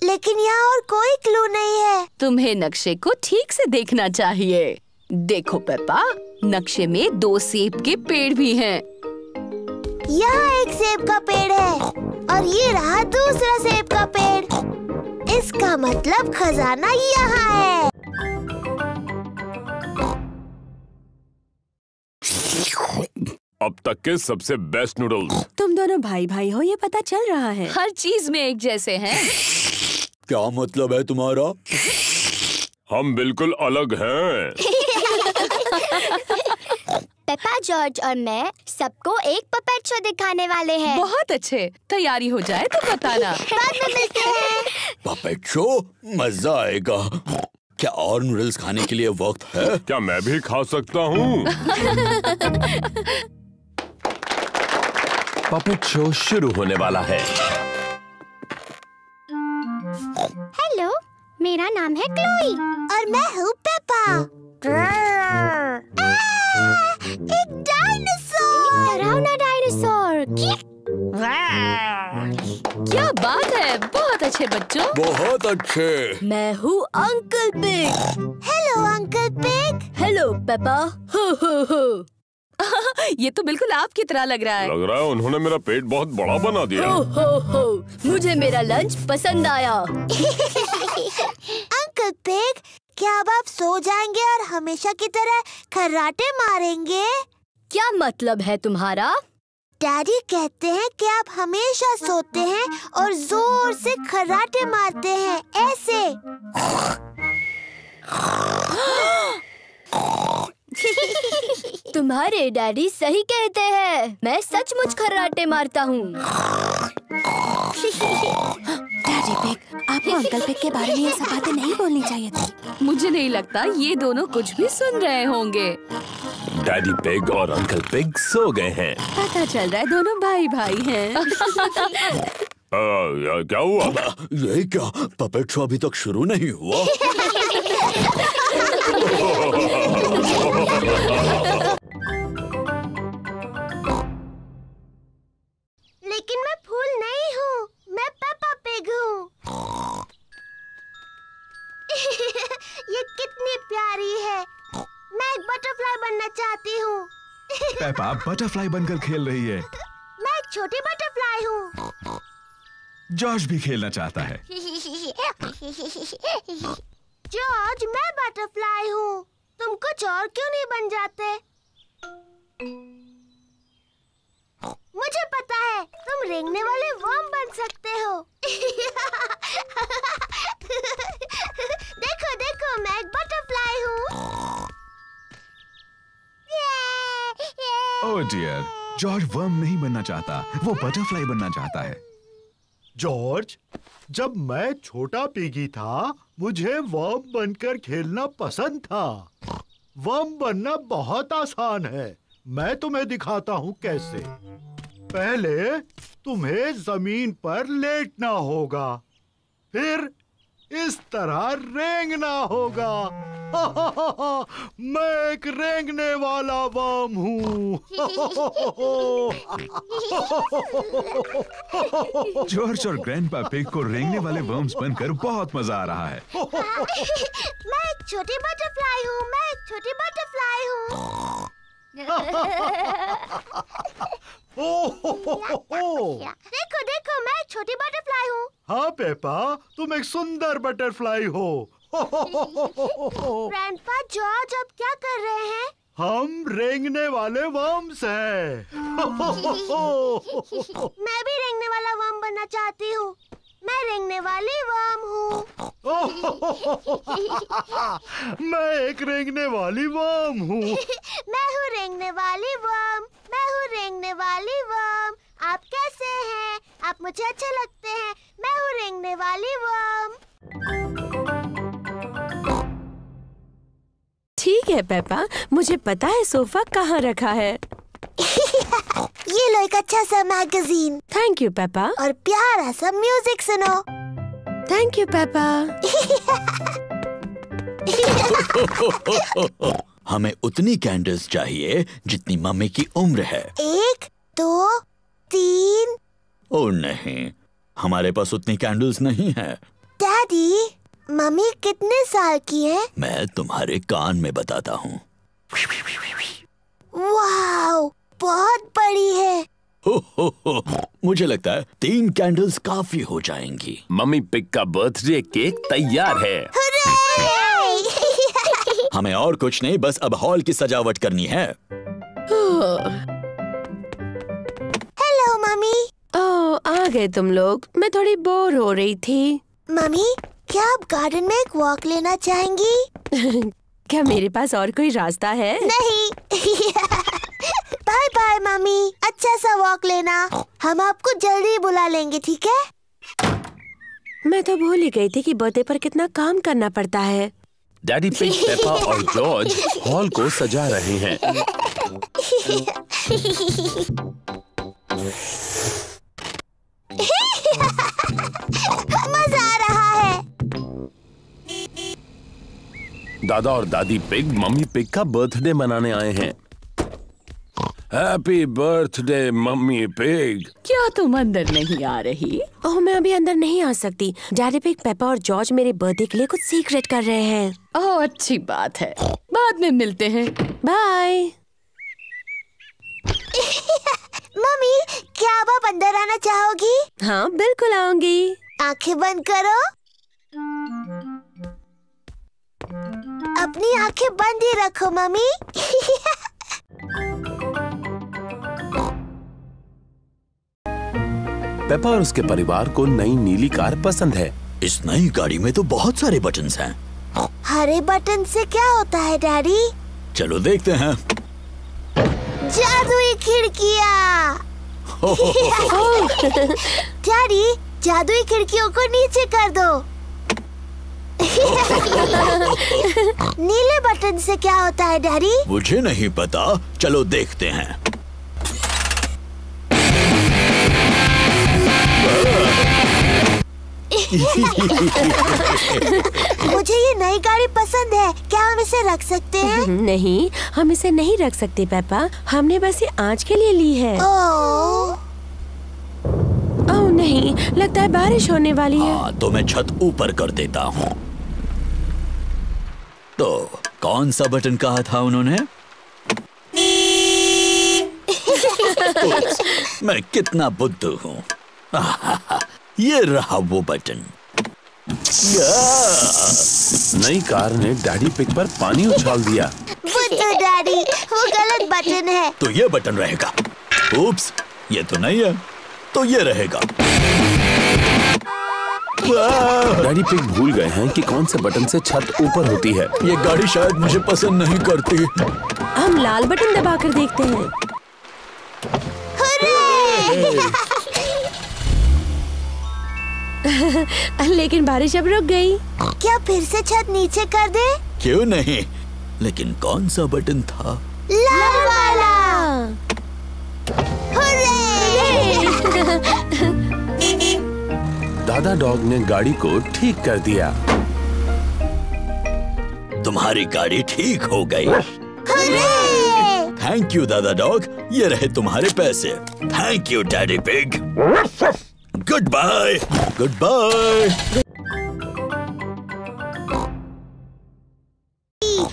लेकिन यहाँ और कोई क्लू नहीं है। तुम्हें नक्शे को ठीक से देखना चाहिए। देखो पेपा, नक्शे में 2 सेब के पेड़ भी हैं। यहाँ एक सेब का पेड़ है और ये रहा दूसरा सेब का पेड़। इसका मतलब खजाना यहाँ है। अब तक के सबसे बेस्ट नूडल्स। तुम दोनों भाई भाई हो, ये पता चल रहा है। हर चीज में एक जैसे हैं। क्या मतलब है तुम्हारा? हम बिल्कुल अलग हैं। पेपा, जॉर्ज और मैं सबको एक पपेट शो दिखाने वाले हैं। बहुत अच्छे। तैयारी हो जाए तो बताना। बाद में मिलते हैं। Puppet show? मजा आएगा। क्या और नूडल्स खाने के लिए वक्त है? क्या मैं भी खा सकता हूँ? पपेट शो शुरू होने वाला है। हेलो, मेरा नाम है क्लोई और मैं हूँ पेपा। एक डायनासोर। डरावना डायनासोर। क्या बात है, बहुत अच्छे बच्चों। बहुत अच्छे। मैं हूँ uncle pig. Hello uncle pig. Hello Peppa. हो हो हो। ये तो बिल्कुल आपकी तरह लग रहा है। लग रहा है उन्होंने मेरा पेट बहुत बड़ा बना दिया। हो हो हो। मुझे मेरा लंच पसंद आया। अंकल पिग, क्या अब आप सो जाएंगे और हमेशा की तरह खर्राटे मारेंगे? क्या मतलब है तुम्हारा? डैडी कहते हैं कि आप हमेशा सोते हैं और जोर से खर्राटे मारते हैं, ऐसे। तुम्हारे डैडी सही कहते हैं। मैं सचमुच खर्राटे मारता हूँ। डैडी पिग, आपको अंकल पिग के बारे में ये सब बातें नहीं बोलनी चाहिए थी। मुझे नहीं लगता ये दोनों कुछ भी सुन रहे होंगे। डैडी पिग और अंकल पिग सो गए हैं। पता चल रहा है दोनों भाई भाई हैं। क्या हुआ? ये क्या? पपेट शो अभी तक शुरू नहीं हुआ। लेकिन मैं फूल नहीं हूँ, मैं पेपा पिग हूँ। ये कितनी प्यारी है। मैं एक बटरफ्लाई बनना चाहती हूँ। पेपा बटरफ्लाई बनकर खेल रही है। मैं एक छोटी बटरफ्लाई हूँ। जॉर्ज भी खेलना चाहता है। जॉर्ज, मैं बटरफ्लाई हूँ। तुम कुछ और क्यों नहीं बन जाते? मुझे पता है, तुम रेंगने वाले वर्म बन सकते हो। देखो देखो, मैं एक बटरफ्लाई हूँ। ओह डियर, जॉर्ज वर्म नहीं बनना चाहता, वो बटरफ्लाई बनना चाहता है। जॉर्ज, जब मैं छोटा पिगी था, मुझे वर्म बनकर खेलना पसंद था। वर्म बनना बहुत आसान है। मैं तुम्हें दिखाता हूँ कैसे। पहले तुम्हें जमीन पर लेटना होगा, फिर इस तरह रेंगना होगा। मैं एक रेंगने वाला वर्म हूँ। जॉर्ज और ग्रैंडपा पिग को रेंगने वाले वर्म्स बनकर बहुत मजा आ रहा है। मैं एक छोटी बटरफ्लाई हूँ। मैं एक छोटी बटरफ्लाई हूँ। देखो देखो, मैं एक छोटी बटरफ्लाई हूँ। हाँ पेपा, तुम एक सुंदर बटरफ्लाई हो। ग्रैंडपा, जॉर्ज अब क्या कर रहे हैं? हम रेंगने वाले वर्म्स हैं। मैं भी रेंगने वाला वर्म बनना चाहती हूँ। मैं रेंगने वाली वर्म हूँ। मैं एक रेंगने वाली वर्म हूँ। मैं हूँ रेंगने वाली वर्म। मैं हूँ रेंगने वाली वर्म। आप कैसे हैं? आप मुझे अच्छे लगते हैं। मैं हूँ रेंगने वाली वर्म। ठीक है पेपा, मुझे पता है सोफा कहाँ रखा है। ये लो एक अच्छा सा मैगजीन। Thank you Peppa. और प्यारा सा म्यूजिक सुनो। Thank you Peppa. हमें उतनी कैंडल्स चाहिए जितनी मम्मी की उम्र है। 1, 2, 3। ओह नहीं, हमारे पास उतनी कैंडल्स नहीं है। डैडी, मम्मी कितने साल की है? मैं तुम्हारे कान में बताता हूँ। वाओ, बहुत बड़ी है। हो, मुझे लगता है 3 कैंडल्स काफी हो जाएंगी। मम्मी पिग का बर्थडे केक तैयार है। हमें और कुछ नहीं, बस अब हॉल की सजावट करनी है। Hello mummy. ओह, आ गए तुम लोग। मैं थोड़ी बोर हो रही थी। मम्मी, क्या आप गार्डन में एक वॉक लेना चाहेंगी? क्या मेरे पास और कोई रास्ता है? नहीं। बाय बाय मम्मी, अच्छा सा वॉक लेना। हम आपको जल्दी बुला लेंगे, ठीक है? मैं तो भूल ही गई थी कि बर्थडे पर कितना काम करना पड़ता है। डैडी पिग, पेपा और जॉर्ज हॉल को सजा रहे हैं। मजा आ रहा है। दादा और दादी पिग मम्मी पिग का बर्थडे मनाने आए हैं। Happy birthday mummy pig. क्या तुम अंदर नहीं आ रही? ओह, मैं अभी अंदर नहीं आ सकती। डैडी पिग, पेपा और जॉर्ज मेरे बर्थडे के लिए कुछ सीक्रेट कर रहे हैं। ओह, अच्छी बात है। बाद में मिलते हैं। बाय। मम्मी, क्या आप अंदर आना चाहोगी? हाँ, बिल्कुल आऊंगी। आंखें बंद करो। अपनी आंखें बंद ही रखो मम्मी। पेपा और उसके परिवार को नई नीली कार पसंद है। इस नई गाड़ी में तो बहुत सारे बटन्स हैं। हरे बटन से क्या होता है डैडी? चलो देखते हैं। जादुई खिड़कियाँ। डैडी, जादुई खिड़कियों को नीचे कर दो। नीले बटन से क्या होता है डैडी? मुझे नहीं पता, चलो देखते हैं। मुझे ये नई गाड़ी पसंद है। क्या हम इसे रख सकते हैं? नहीं, हम इसे नहीं रख सकते पेपा। हमने बस ये आज के लिए ली है। ओह नहीं, लगता है बारिश होने वाली है। हाँ, तो मैं छत ऊपर कर देता हूँ। तो कौन सा बटन कहा था उन्होंने? मैं कितना बुद्धू हूँ। ये रहा वो बटन। नई कार ने डैडी पिग पर पानी उछाल दिया। वो तो डैडी, वो गलत बटन है। तो ये बटन रहेगा। उप्स, ये तो नहीं है, तो ये रहेगा। डैडी पिग भूल गए हैं कि कौन से बटन से छत ऊपर होती है। ये गाड़ी शायद मुझे पसंद नहीं करती। हम लाल बटन दबाकर देखते हैं। लेकिन बारिश अब रुक गई। क्या फिर से छत नीचे कर दे? क्यों नहीं, लेकिन कौन सा बटन था? लाल वाला। दादा डॉग ने गाड़ी को ठीक कर दिया। तुम्हारी गाड़ी ठीक हो गई। थैंक यू दादा डॉग, ये रहे तुम्हारे पैसे। Thank you daddy pig. Good bye. Good bye.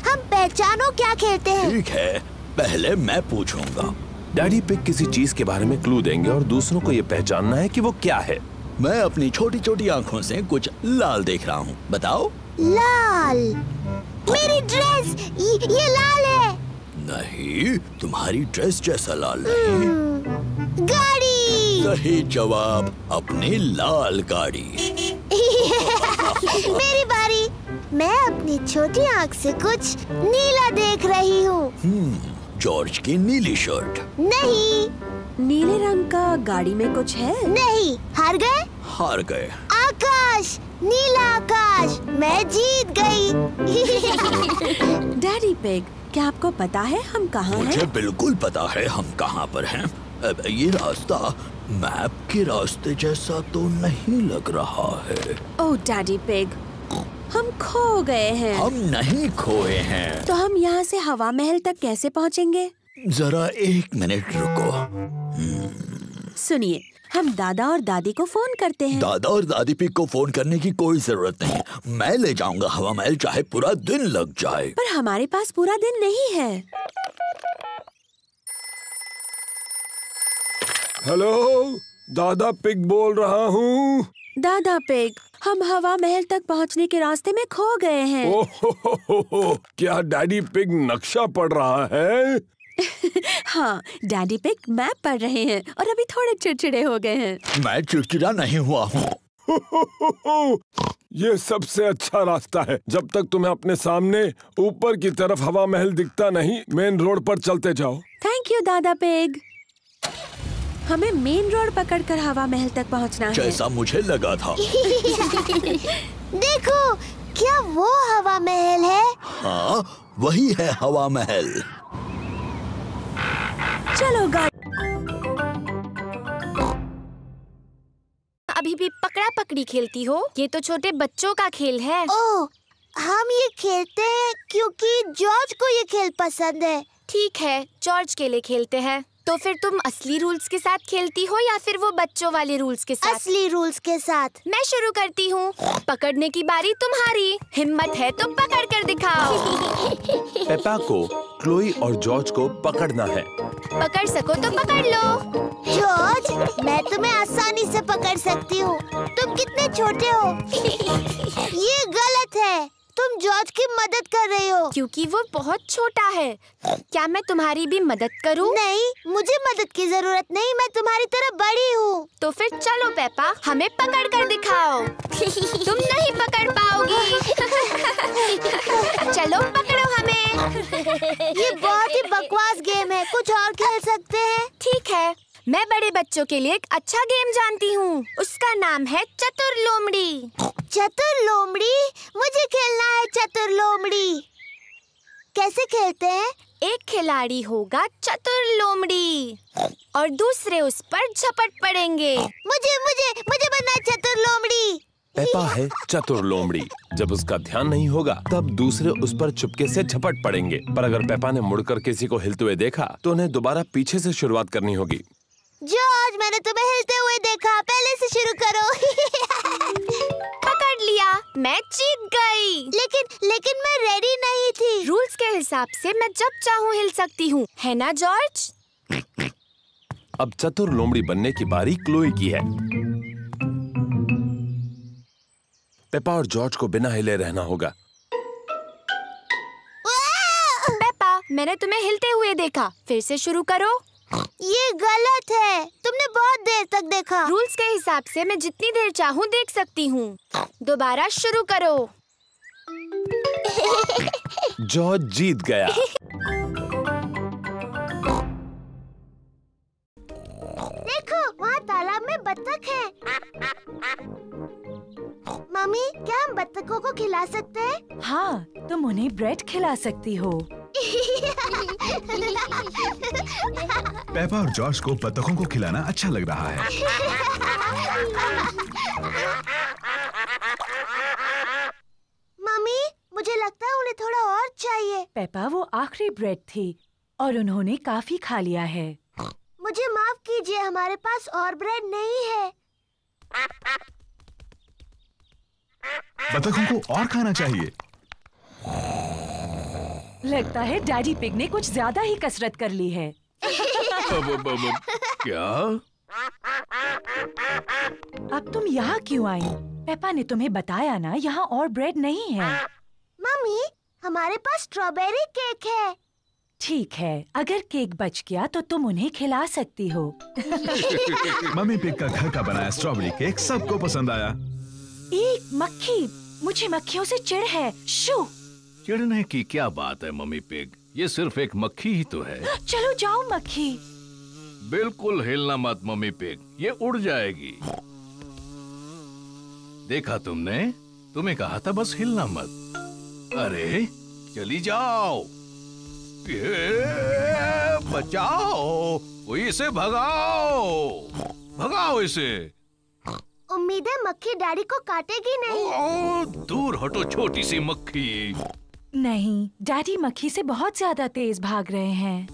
हम पहचानो क्या खेलते हैं? ठीक है, पहले मैं पूछूंगा। डैडी पिग किसी चीज के बारे में क्लू देंगे और दूसरों को ये पहचानना है कि वो क्या है। मैं अपनी छोटी छोटी आंखों से कुछ लाल देख रहा हूँ, बताओ। लाल। मेरी ड्रेस, ये लाल है। नहीं, तुम्हारी ड्रेस जैसा लाल नहीं। गाड़ी। सही जवाब, अपनी लाल गाड़ी। मेरी बारी। मैं अपनी छोटी आँख से कुछ नीला देख रही हूँ। जॉर्ज की नीली शर्ट। नहीं। नीले रंग का गाड़ी में कुछ है? नहीं। हार गए? हार गए। आकाश, नीला आकाश, मैं जीत गई। डैडी पिग, क्या आपको पता है हम कहाँ हैं? मुझे बिल्कुल पता है हम कहाँ पर हैं। ये रास्ता मैप के रास्ते जैसा तो नहीं लग रहा है। ओह डैडी पिग, हम खो गए हैं। हम नहीं खोए हैं। तो हम यहाँ से हवा महल तक कैसे पहुँचेंगे? जरा 1 मिनट रुको। सुनिए, हम दादा और दादी को फोन करते हैं। दादा और दादी पिग को फोन करने की कोई जरूरत नहीं। मैं ले जाऊंगा हवा महल, चाहे पूरा दिन लग जाए। पर हमारे पास पूरा दिन नहीं है। हेलो, दादा पिग बोल रहा हूँ। दादा पिग, हम हवा महल तक पहुँचने के रास्ते में खो गए हैं। ओह, क्या डैडी पिग नक्शा पढ़ रहा है? हाँ, डैडी पिग मैप पढ़ रहे हैं और अभी थोड़े चिड़चिड़े हो गए हैं। मैं चिड़चिड़ा नहीं हुआ हूँ। ये सबसे अच्छा रास्ता है। जब तक तुम्हें अपने सामने ऊपर की तरफ हवा महल दिखता नहीं, मेन रोड पर चलते जाओ। थैंक यू दादा पिग। हमें मेन रोड पकड़कर हवा महल तक पहुंचना है। जैसा मुझे लगा था। देखो, क्या वो हवा महल है? हाँ, वही है हवा महल। चलो गाड़ी। अभी भी पकड़ा पकड़ी खेलती हो? ये तो छोटे बच्चों का खेल है। ओह, हम ये खेलते हैं क्योंकि जॉर्ज को ये खेल पसंद है। ठीक है, जॉर्ज के लिए खेलते हैं। तो फिर तुम असली रूल्स के साथ खेलती हो या फिर वो बच्चों वाले रूल्स के साथ? असली रूल्स के साथ। मैं शुरू करती हूँ। पकड़ने की बारी तुम्हारी। हिम्मत है तो पकड़ कर दिखाओ। पेपा को क्लोई और जॉर्ज को पकड़ना है। पकड़ सको तो पकड़ लो। जॉर्ज, मैं तुम्हें आसानी से पकड़ सकती हूँ। तुम कितने छोटे हो। ये गलत है। तुम जॉर्ज की मदद कर रही हो। क्योंकि वो बहुत छोटा है। क्या मैं तुम्हारी भी मदद करूं? नहीं, मुझे मदद की जरूरत नहीं। मैं तुम्हारी तरह बड़ी हूँ। तो फिर चलो पेपा, हमें पकड़ कर दिखाओ। तुम नहीं पकड़ पाओगी। चलो पकड़ो हमें। ये बहुत ही बकवास गेम है। कुछ और खेल सकते हैं? ठीक है, मैं बड़े बच्चों के लिए एक अच्छा गेम जानती हूँ। उसका नाम है चतुर लोमड़ी। चतुर लोमड़ी? मुझे खेलना है चतुर लोमड़ी। कैसे खेलते हैं? एक खिलाड़ी होगा चतुर लोमड़ी और दूसरे उस पर झपट पड़ेंगे। मुझे बनना है चतुर लोमड़ी। पेपा है चतुर लोमड़ी। जब उसका ध्यान नहीं होगा तब दूसरे उस पर चुपके से झपट पड़ेंगे। पर अगर पेपा ने मुड़कर किसी को हिलते हुए देखा तो उन्हें दोबारा पीछे से शुरुआत करनी होगी। जॉर्ज, मैंने तुम्हें हिलते हुए देखा। पहले से शुरू करो। पकड़ लिया, मैं जीत गई। लेकिन मैं रेडी नहीं थी। रूल्स के हिसाब से मैं जब चाहूँ हिल सकती हूँ, है ना जॉर्ज? अब चतुर लोमड़ी बनने की बारी क्लोई की है। पेपा और जॉर्ज को बिना हिले रहना होगा। पेपा, मैंने तुम्हें हिलते हुए देखा। फिर से शुरू करो। ये गलत है। तुमने बहुत देर तक देखा। रूल्स के हिसाब से मैं जितनी देर चाहूँ देख सकती हूँ। दोबारा शुरू करो। जॉर्ज जीत गया। देखो, वहाँ तालाब में बत्तख है। मम्मी, क्या हम बत्तखों को खिला सकते हैं? हाँ, तुम उन्हें ब्रेड खिला सकती हो। पेपा और जॉर्ज को बत्तखों को खिलाना अच्छा लग रहा है। मम्मी, मुझे लगता है उन्हें थोड़ा और चाहिए। पेपा, वो आखिरी ब्रेड थी और उन्होंने काफी खा लिया है। मुझे माफ कीजिए, हमारे पास और ब्रेड नहीं है। बत्तखों को और खाना चाहिए। लगता है डैडी पिग ने कुछ ज्यादा ही कसरत कर ली है। क्या? अब तुम यहाँ क्यों आई? पेपा ने तुम्हें बताया ना, यहाँ और ब्रेड नहीं है। मम्मी, हमारे पास स्ट्रॉबेरी केक है। ठीक है, अगर केक बच गया तो तुम उन्हें खिला सकती हो। मम्मी पिग का घर का बनाया स्ट्रॉबेरी केक सबको पसंद आया। एक मक्खी, मुझे मक्खियों से चिढ़ है। शू! चिढ़ने की क्या बात है मम्मी पिग, ये सिर्फ एक मक्खी ही तो है। चलो जाओ मक्खी। बिल्कुल हिलना मत मम्मी पिग, ये उड़ जाएगी। देखा तुमने? तुम्हें कहा था बस हिलना मत। अरे चली जाओ। ये बचाओ, कोई इसे भगाओ, भगाओ इसे। उम्मीद है मक्खी डैडी को काटेगी नहीं। ओ, दूर हटो छोटी सी मक्खी। नहीं, डैडी मक्खी से बहुत ज्यादा तेज भाग रहे हैं।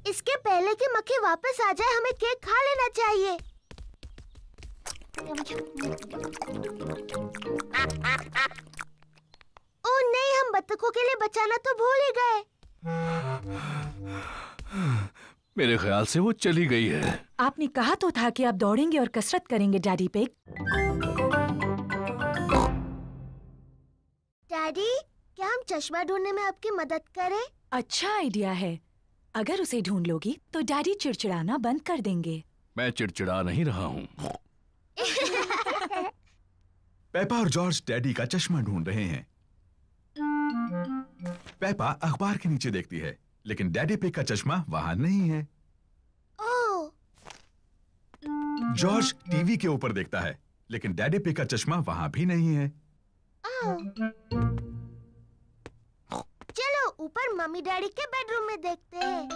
इसके पहले कि मक्खी वापस आ जाए, हमें केक खा लेना चाहिए। ओह नहीं, हम बत्तखों के लिए बचाना तो भूल ही गए। मेरे ख्याल से वो चली गई है। आपने कहा तो था कि आप दौड़ेंगे और कसरत करेंगे डैडी पिग। डैडी, क्या हम चश्मा ढूंढने में आपकी मदद करें? अच्छा आइडिया है। अगर उसे ढूंढ लोगी तो डैडी चिड़चिड़ाना बंद कर देंगे। मैं चिड़चिड़ा नहीं रहा हूँ। पेपा और जॉर्ज डैडी का चश्मा ढूंढ रहे हैं। पेपा अखबार के नीचे देखती है, लेकिन डैडी पिग का चश्मा वहां नहीं है। ओह! जॉर्ज टीवी के ऊपर देखता है, लेकिन डैडी पिग का चश्मा वहां भी नहीं है। चलो ऊपर मम्मी डैडी के बेडरूम में देखते हैं।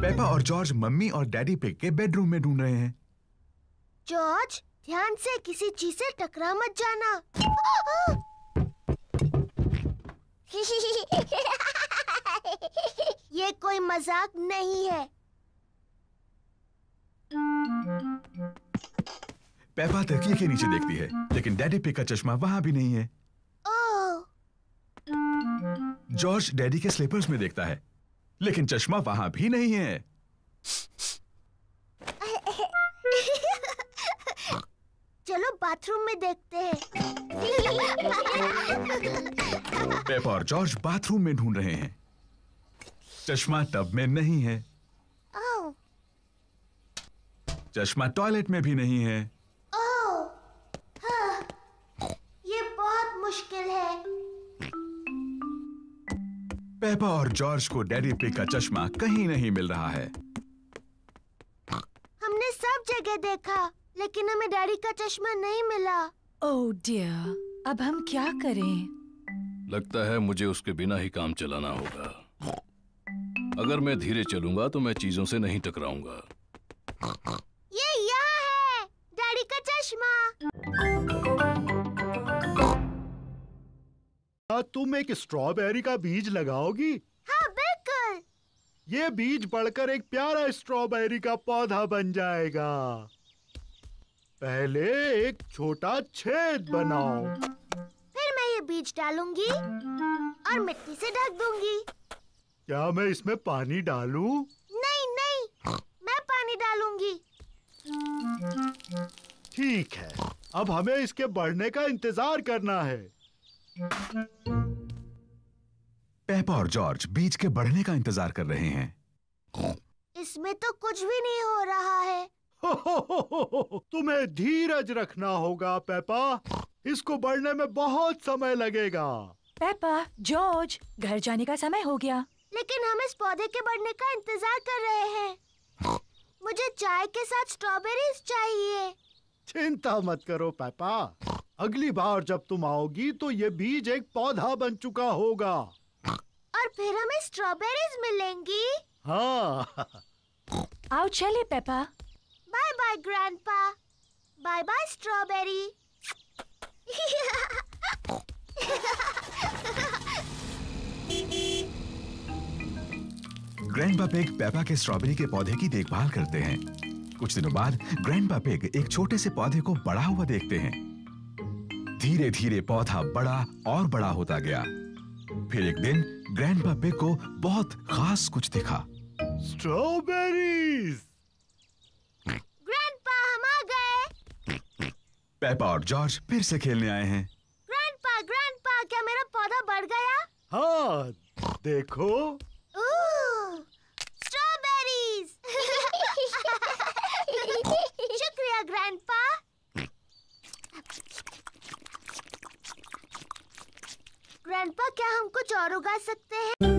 पेपा और जॉर्ज मम्मी और डैडी पिग के बेडरूम में ढूंढ रहे हैं। जॉर्ज, ध्यान से, किसी चीज से टकरा मत जाना। ये कोई मजाक नहीं है। पेपा तकिए के नीचे देखती है, लेकिन डैडी पिग का चश्मा वहां भी नहीं है। ओह! जॉर्ज डैडी के स्लीपर्स में देखता है, लेकिन चश्मा वहां भी नहीं है। चलो बाथरूम में देखते हैं। पेपा और जॉर्ज बाथरूम में ढूंढ रहे हैं। चश्मा टब में नहीं है। ओह! चश्मा टॉयलेट में भी नहीं है। ओह! हाँ, ये बहुत मुश्किल है। पेपा और जॉर्ज को डैडी पिग का चश्मा कहीं नहीं मिल रहा है। हमने सब जगह देखा, लेकिन हमें डैडी का चश्मा नहीं मिला। ओह डियर, अब हम क्या करें? लगता है मुझे उसके बिना ही काम चलाना होगा। अगर मैं धीरे चलूंगा तो मैं चीजों से नहीं टकराऊंगा। ये यहाँ है, डैडी का चश्मा। तुम एक स्ट्रॉबेरी का बीज लगाओगी? हाँ बिल्कुल। ये बीज बढ़कर एक प्यारा स्ट्रॉबेरी का पौधा बन जाएगा। पहले एक छोटा छेद बनाओ। फिर मैं ये बीज डालूंगी और मिट्टी से ढक दूंगी। क्या मैं इसमें पानी डालूं? नहीं पानी डालूंगी। ठीक है, अब हमें इसके बढ़ने का इंतजार करना है। पेपा और जॉर्ज बीज के बढ़ने का इंतजार कर रहे हैं। इसमें तो कुछ भी नहीं हो रहा है। तुम्हें धीरज रखना होगा पेपा, इसको बढ़ने में बहुत समय लगेगा। पेपा, जॉर्ज, घर जाने का समय हो गया। लेकिन हम इस पौधे के बढ़ने का इंतजार कर रहे हैं। मुझे चाय के साथ स्ट्रॉबेरीज चाहिए। चिंता मत करो पेपा, अगली बार जब तुम आओगी तो ये बीज एक पौधा बन चुका होगा और फिर हमें स्ट्रॉबेरीज मिलेंगी। हाँ। आओ चले पेपा। Bye bye grandpa. Bye bye strawberry. Grandpa pig Peppa के स्ट्रॉबेरी के पौधे की देखभाल करते हैं। कुछ दिनों बाद ग्रैंडपा पिग एक छोटे से पौधे को बड़ा हुआ देखते हैं। धीरे धीरे पौधा बड़ा और बड़ा होता गया। फिर एक दिन ग्रैंडपा पिग को बहुत खास कुछ दिखा। स्ट्रॉबेरीज। ग्रैंडपा, हम आ गए। पेपा और जॉर्ज फिर से खेलने आए हैं। ग्रैंडपा, क्या मेरा पौधा बढ़ गया? हाँ, देखो। स्ट्रॉबेरीज। शुक्रिया ग्रैंडपा। ग्रैंडपा, क्या हम कुछ और उगा सकते हैं?